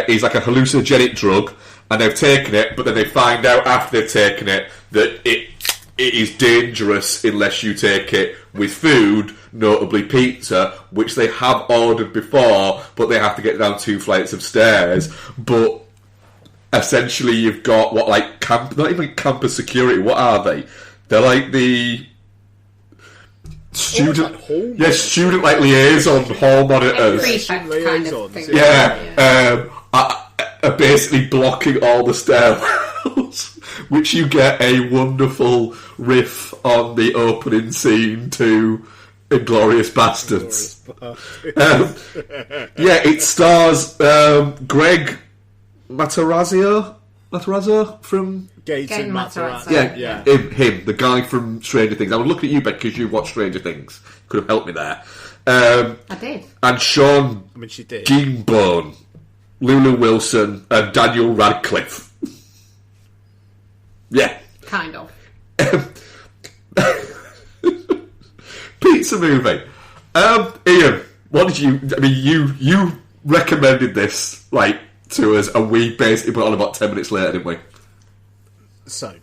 is like a hallucinogenic drug, and they've taken it, but then they find out after they've taken it that it is dangerous unless you take it with food, notably pizza, which they have ordered before, but they have to get down 2 flights of stairs. But essentially you've got not even campus security, what are they? They're like the student liaison hall monitors. Prefect kind of thing. Are basically blocking all the stairwells, which you get a wonderful riff on the opening scene to Inglourious Bastards. It stars Greg Matarazzo, Matarazzo from... Gaten Matarazzo. Yeah. Him, the guy from Stranger Things. I was looking at you, Beck, because you watched Stranger Things. Could have helped me there. I did. And Sean she did. Gingbone, Lulu Wilson, and Daniel Radcliffe. Yeah. Kind of. Pizza movie. Ian, what did you... I mean, you recommended this, like, to us, and we basically put on about 10 minutes later, didn't we? So,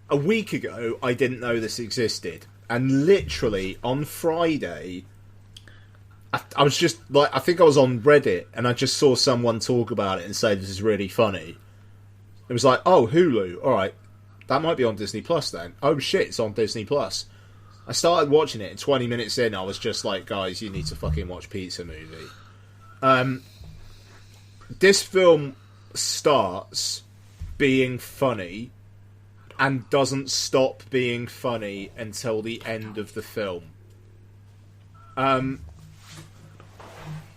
a week ago, I didn't know this existed. And literally, on Friday, I was just, like, I think I was on Reddit, and I just saw someone talk about it and say, this is really funny. It was like, oh, Hulu, alright, that might be on Disney Plus then. Oh shit, it's on Disney Plus. I started watching it, and 20 minutes in, I was just like, guys, you need to fucking watch Pizza Movie. This film starts being funny and doesn't stop being funny until the end of the film.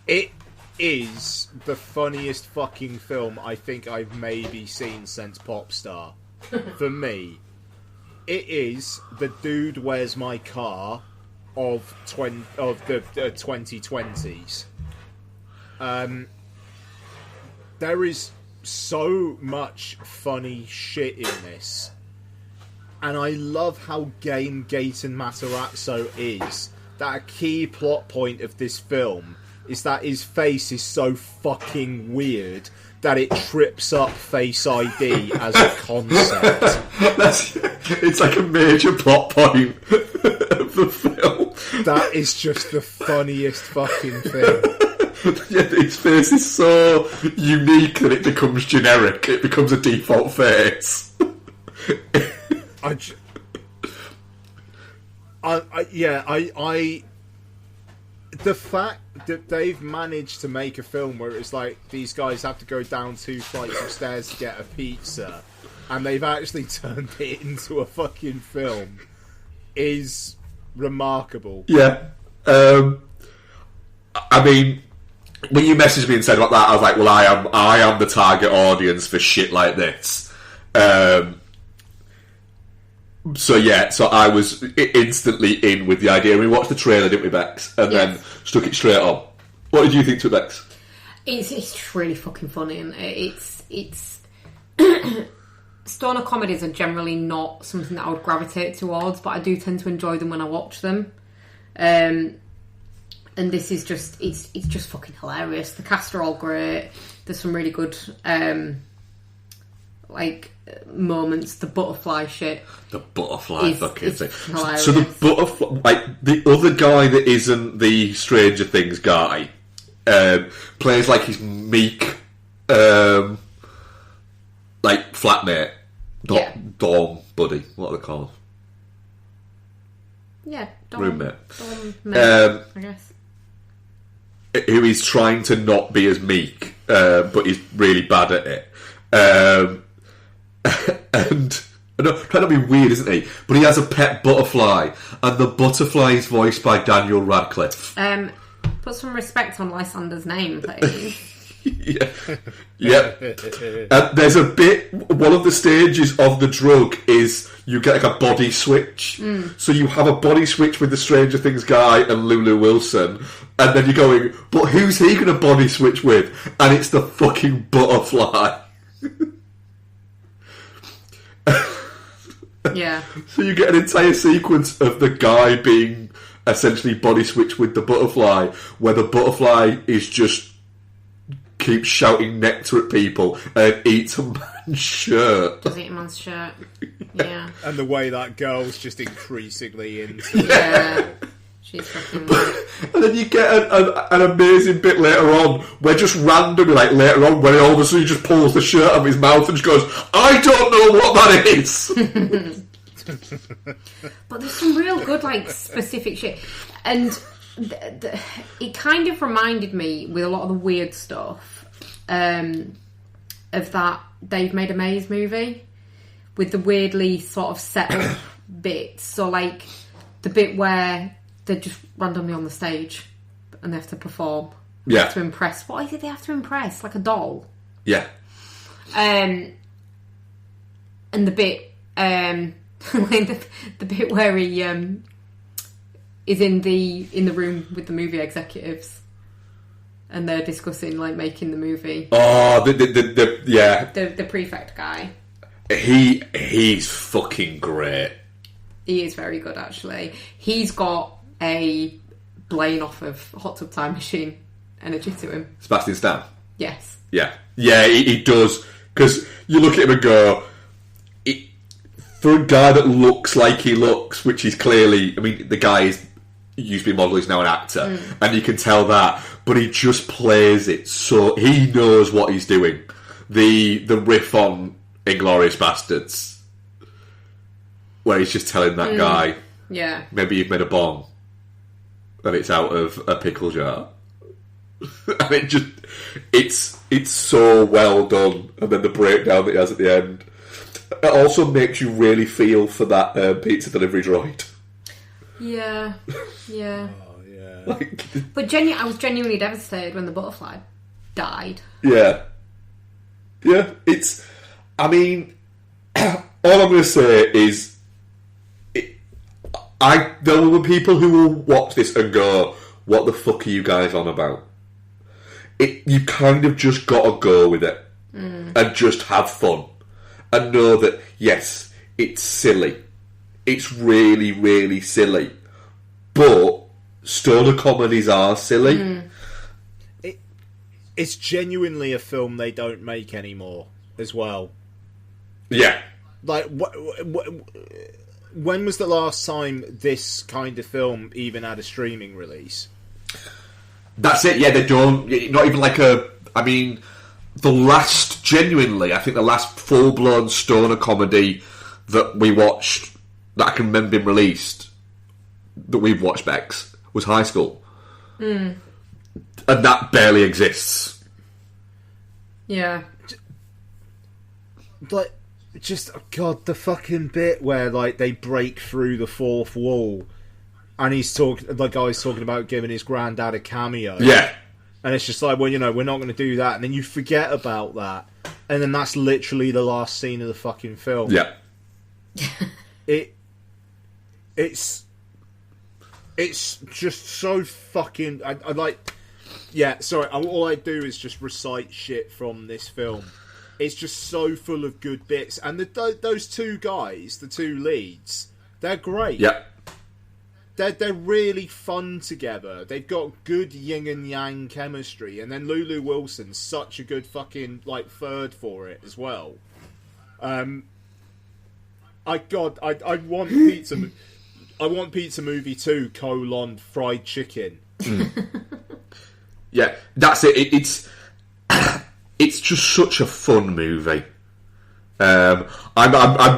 It is the funniest fucking film I think I've maybe seen since Popstar. For me. It is the Dude, Where's My Car of the 2020s. There is so much funny shit in this. And I love how game Gaten Matarazzo is. That a key plot point of this film is that his face is so fucking weird that it trips up Face ID as a concept. It's like a major plot point of the film. That is just the funniest fucking thing. Yeah, his face is so unique that it becomes generic. It becomes a default face. The fact that they've managed to make a film where it's like these guys have to go down 2 flights of stairs to get a pizza, and they've actually turned it into a fucking film, is remarkable. Yeah. I mean, when you messaged me and said about that, I was like, well, I am the target audience for shit like this. So I was instantly in with the idea. We watched the trailer, didn't we, Bex? And then stuck it straight on. What did you think to it, Bex? It's really fucking funny, and it's stoner comedies are generally not something that I would gravitate towards, but I do tend to enjoy them when I watch them. And this is just it's just fucking hilarious. The cast are all great. There's some really good moments. The butterfly shit. The butterfly fucking thing. Hilarious. So the butterfly, like the other guy that isn't the Stranger Things guy, plays like his meek, like flatmate, dorm buddy. What are they called? Yeah, roommate. I guess. Who is trying to not be as meek, but he's really bad at it. And I know, trying to be weird, isn't he? But he has a pet butterfly, and the butterfly is voiced by Daniel Radcliffe. Put some respect on Lysander's name, please. Yeah. There's a bit. One of the stages of the drug is you get like a body switch. So you have a body switch with the Stranger Things guy and Lulu Wilson, and then you're going, but who's he going to body switch with? And it's the fucking butterfly. Yeah. So you get an entire sequence of the guy being essentially body switched with the butterfly, where the butterfly is just keeps shouting nectar at people and eats a man's shirt. Does eat a man's shirt. Yeah. And the way that girl's just increasingly into Yeah. She's fucking weird. And then you get an amazing bit later on where just randomly, like later on, when all of a sudden he just pulls the shirt out of his mouth and just goes, I don't know what that is. But there's some real good, like, specific shit. And it kind of reminded me, with a lot of the weird stuff, of that Dave Made a Maze movie, with the weirdly sort of set up bits. So, like, the bit where they're just randomly on the stage and they have to perform. They have to impress. What is it they have to impress? Like a doll? Yeah. And And the bit, the bit where he is in the room with the movie executives, and they're discussing like making the movie. Oh, the prefect guy. He's fucking great. He is very good, actually. He's got a Blaine off of Hot Tub Time Machine energy to him. Sebastian Stan? Yes. Yeah, he does. Because you look at him and go, for a guy that looks like he looks, which is clearly, I mean, the guy used to be a model, he's now an actor, and you can tell that, but he just plays it so, he knows what he's doing. The riff on Inglourious Bastards, where he's just telling that guy, yeah, maybe you've made a bomb and it's out of a pickle jar. And it's so well done. And then the breakdown that he has at the end, it also makes you really feel for that pizza delivery droid. Yeah. Oh, yeah. But I was genuinely devastated when the butterfly died. Yeah, it's, I mean, all I'm going to say is, there will be people who will watch this and go, what the fuck are you guys on about? You kind of just got to go with it and just have fun and know that, yes, it's silly. It's really, really silly. But stoner comedies are silly. It's genuinely a film they don't make anymore as well. Yeah. Like, when was the last time this kind of film even had a streaming release? That's it, yeah, they don't. Not even like I mean, I think the last full-blown stoner comedy that we watched, that I can remember being released, that we've watched, Bex, was High School. And that barely exists. Yeah. Like, just, God, the fucking bit where, like, they break through the fourth wall and the guy's talking about giving his granddad a cameo. Yeah. And it's just like, well, we're not going to do that. And then you forget about that. And then that's literally the last scene of the fucking film. Yeah. It's just so fucking... I like... Yeah, sorry, all I do is just recite shit from this film. It's just so full of good bits. And those two guys, the two leads, they're great. Yeah. They're really fun together. They've got good yin and yang chemistry. And then Lulu Wilson's such a good fucking, like, third for it as well. I want pizza... I want Pizza Movie 2, fried chicken. Yeah, that's it. It's just such a fun movie. I'm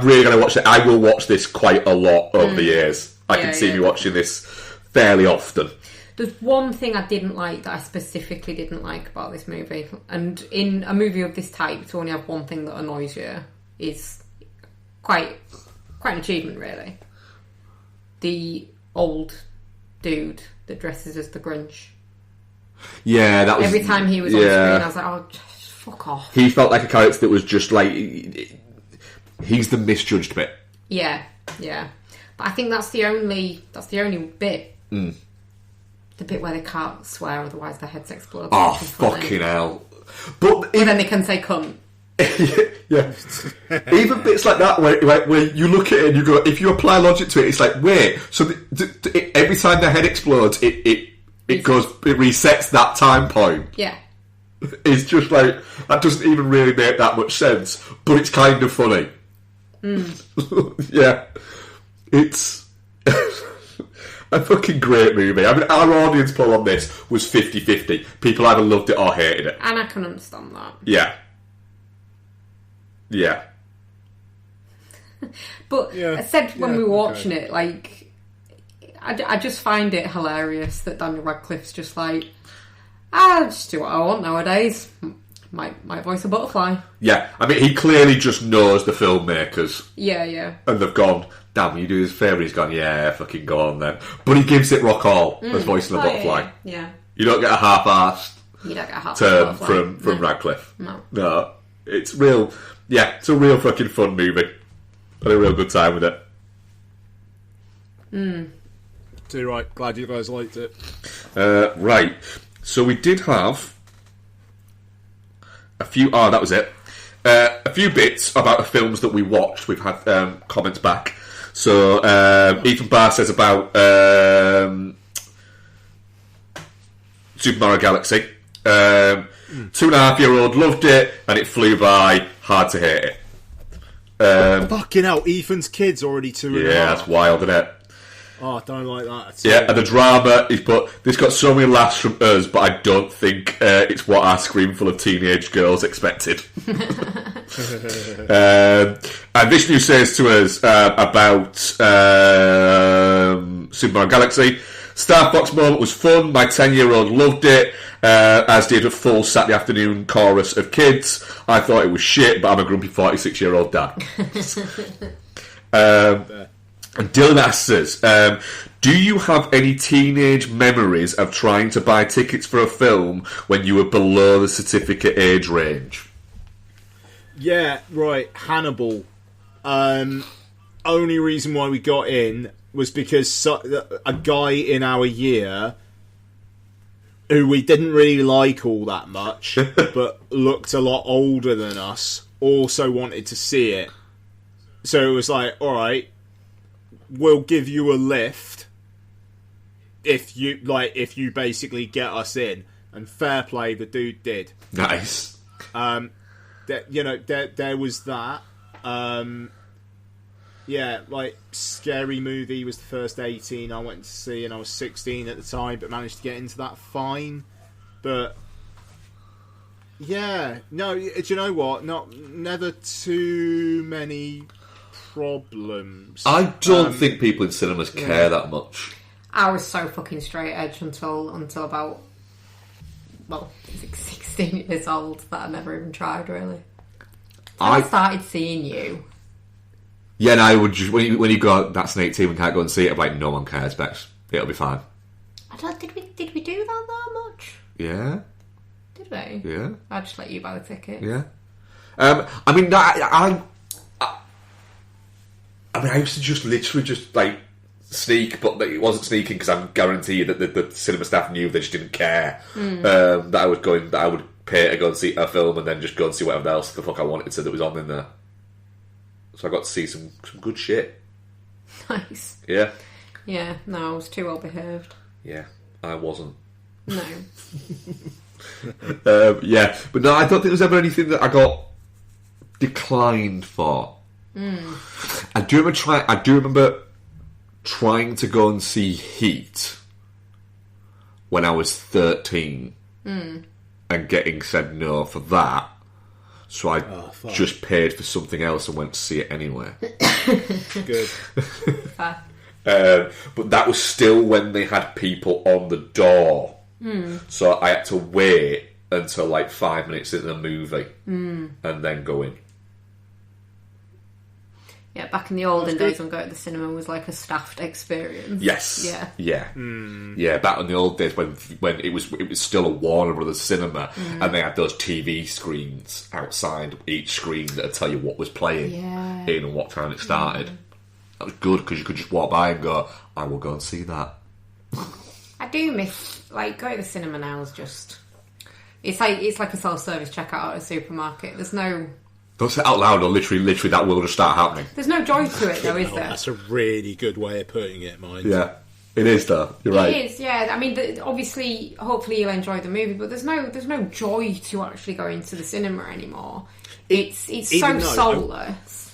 really going to watch it. I will watch this quite a lot over the years. I can see me watching this fairly often. There's one thing I didn't like that I specifically didn't like about this movie. And in a movie of this type, to only have one thing that annoys you is quite an achievement, really. The old dude that dresses as the Grinch. Yeah, that was... Every time he was on screen, I was like, oh, just fuck off. He felt like a character that was just like... He's the misjudged bit. Yeah. But I think that's the only bit. The bit where they can't swear, otherwise their heads explode. Oh, fucking hell. But then they can say cunt. Yeah. Even bits like that where you look at it and you go, if you apply logic to it, it's like, wait, so every time their head explodes, it resets that time point. Yeah. It's just like, that doesn't even really make that much sense, but it's kind of funny. Yeah. It's a fucking great movie. I mean, our audience poll on this was 50-50. People either loved it or hated it. And I can understand that. Yeah. But I said when we were watching it, like, I just find it hilarious that Daniel Radcliffe's just like, I just do what I want nowadays. Might voice a butterfly. Yeah, I mean, he clearly just knows the filmmakers. Yeah. And they've gone, damn, you do this favour. He's gone, yeah, fucking go on then. But he gives it rock all as voicing a butterfly. Yeah. You don't get a half-assed turn butterfly. from Radcliffe. No. It's real. Yeah, it's a real fucking fun movie. Had a real good time with it. Too right. Glad you guys liked it. Right. So we did have a few... Oh, that was it. A few bits about the films that we watched. We've had comments back. So Ethan Barr says about Super Mario Galaxy. 2.5-year-old loved it, and it flew by. Hard to hate it. Fucking hell, Ethan's kid's already 2.5. Yeah, that's wild, isn't it? Oh, I don't like that at all. Yeah, and the drama is put. This got so many laughs from us, but I don't think it's what our screen full of teenage girls expected. And Vishnu says to us about Super Mario Galaxy. Star Fox moment was fun. My 10-year-old loved it, as did a full Saturday afternoon chorus of kids. I thought it was shit, but I'm a grumpy 46-year-old dad. And Dylan asks us, do you have any teenage memories of trying to buy tickets for a film when you were below the certificate age range? Yeah, right. Hannibal. Only reason why we got in was because a guy in our year who we didn't really like all that much, but looked a lot older than us, also wanted to see it. So it was like, all right, we'll give you a lift if you basically get us in. And fair play, the dude did. Nice. There was that. Yeah, like Scary Movie was the first 18 I went to see, and I was 16 at the time, but managed to get into that fine. But yeah, no, do you know what? Never too many problems. I don't think people in cinemas care that much. I was so fucking straight edge until about 16 years old that I never even tried really. I started seeing you. Yeah, and I would just when you go, that's an 18, we can't go and see it. I'm like, no one cares, Bex. It'll be fine. Did we do that much? Yeah. Did we? Yeah. I just let you buy the ticket. Yeah. I mean, I used to just literally just like sneak, but it wasn't sneaking because I guarantee you that the cinema staff knew they just didn't care that I would I would pay to go and see a film and then just go and see whatever else the fuck I wanted to that was on in there. So I got to see some good shit. Nice. Yeah. Yeah. No, I was too well behaved. Yeah, I wasn't. No. Yeah, but no, I don't think there was ever anything that I got declined for. I do remember trying to go and see Heat when I was 13 and getting said no for that. So I just paid for something else and went to see it anyway. Good. But that was still when they had people on the door. So I had to wait until like 5 minutes into the movie and then go in. Yeah, back in the olden days when going to the cinema was like a staffed experience. Yes. Yeah. Yeah. Yeah, back in the old days when it was still a Warner Brothers cinema and they had those TV screens outside each screen that would tell you what was playing in and what time it started. That was good because you could just walk by and go, I will go and see that. I do miss, like, going to the cinema now is just... It's like a self-service checkout at a supermarket. There's no... Don't say it out loud or literally that will just start happening. There's no joy to it though, is there? That's a really good way of putting it, mind. Yeah, it is though. You're right. It is, yeah. I mean, obviously, hopefully you'll enjoy the movie, but there's no joy to actually going to the cinema anymore. It's so soulless.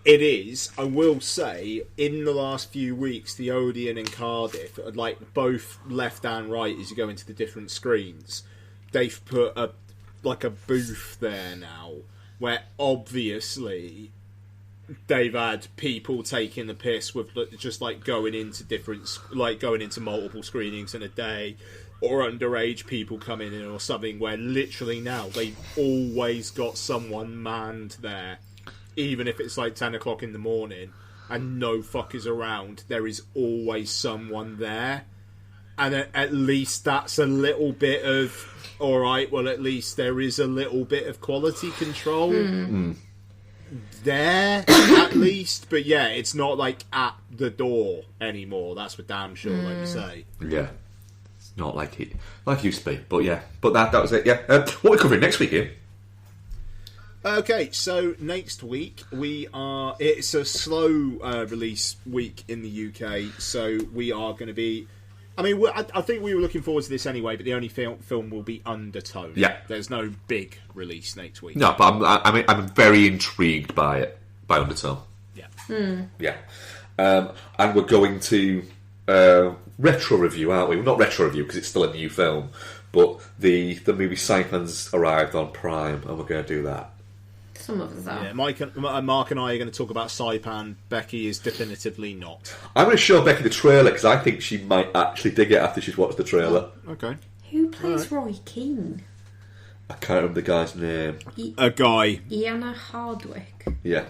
It is. I will say, in the last few weeks, the Odeon and Cardiff, like both left and right, as you go into the different screens, they've put a booth there now, where obviously they've had people taking the piss with just like going into multiple screenings in a day, or underage people coming in or something, where literally now they've always got someone manned there, even if it's like 10 o'clock in the morning and no fuckers around, there is always someone there. And at least that's a little bit of, alright, well at least there is a little bit of quality control. there at least, but yeah, it's not like at the door anymore. That's for damn sure, like you say. Yeah. It's not like it used to be, but yeah. But that was it, yeah. What are we covering next week, Ian? Okay, so next week it's a slow release week in the UK, so we are going to be... I mean, I think we were looking forward to this anyway, but the only film will be Undertow. Yeah. There's no big release next week. No, but I'm very intrigued by it, by Undertow. Yeah. Yeah. And we're going to retro review, aren't we? Well, not retro review, because it's still a new film, but the movie Saipan's arrived on Prime, and we're going to do that. Some of us are. Yeah, Mark and I are going to talk about Saipan. Becky is definitively not. I'm going to show Becky the trailer, because I think she might actually dig it after she's watched the trailer. Okay. Who plays Roy Keane? I can't remember the guy's name. A guy. Iana Hardwick. Yeah.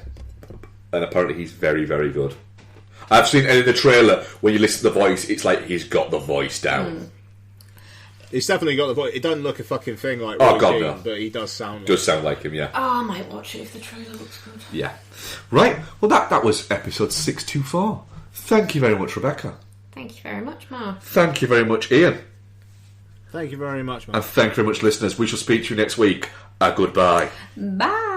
And apparently he's very, very good. I've seen in the trailer, when you listen to the voice, it's like he's got the voice down. He's definitely got the voice. It doesn't look a fucking thing like Roy Keane, no. but he does sound Does sound like him, yeah. Oh, I might watch it if the trailer looks good. Yeah. Right, well that was episode 624. Thank you very much, Rebecca. Thank you very much, Mark. Thank you very much, Ian. Thank you very much, man. And thank you very much, listeners. We shall speak to you next week. Goodbye. Bye.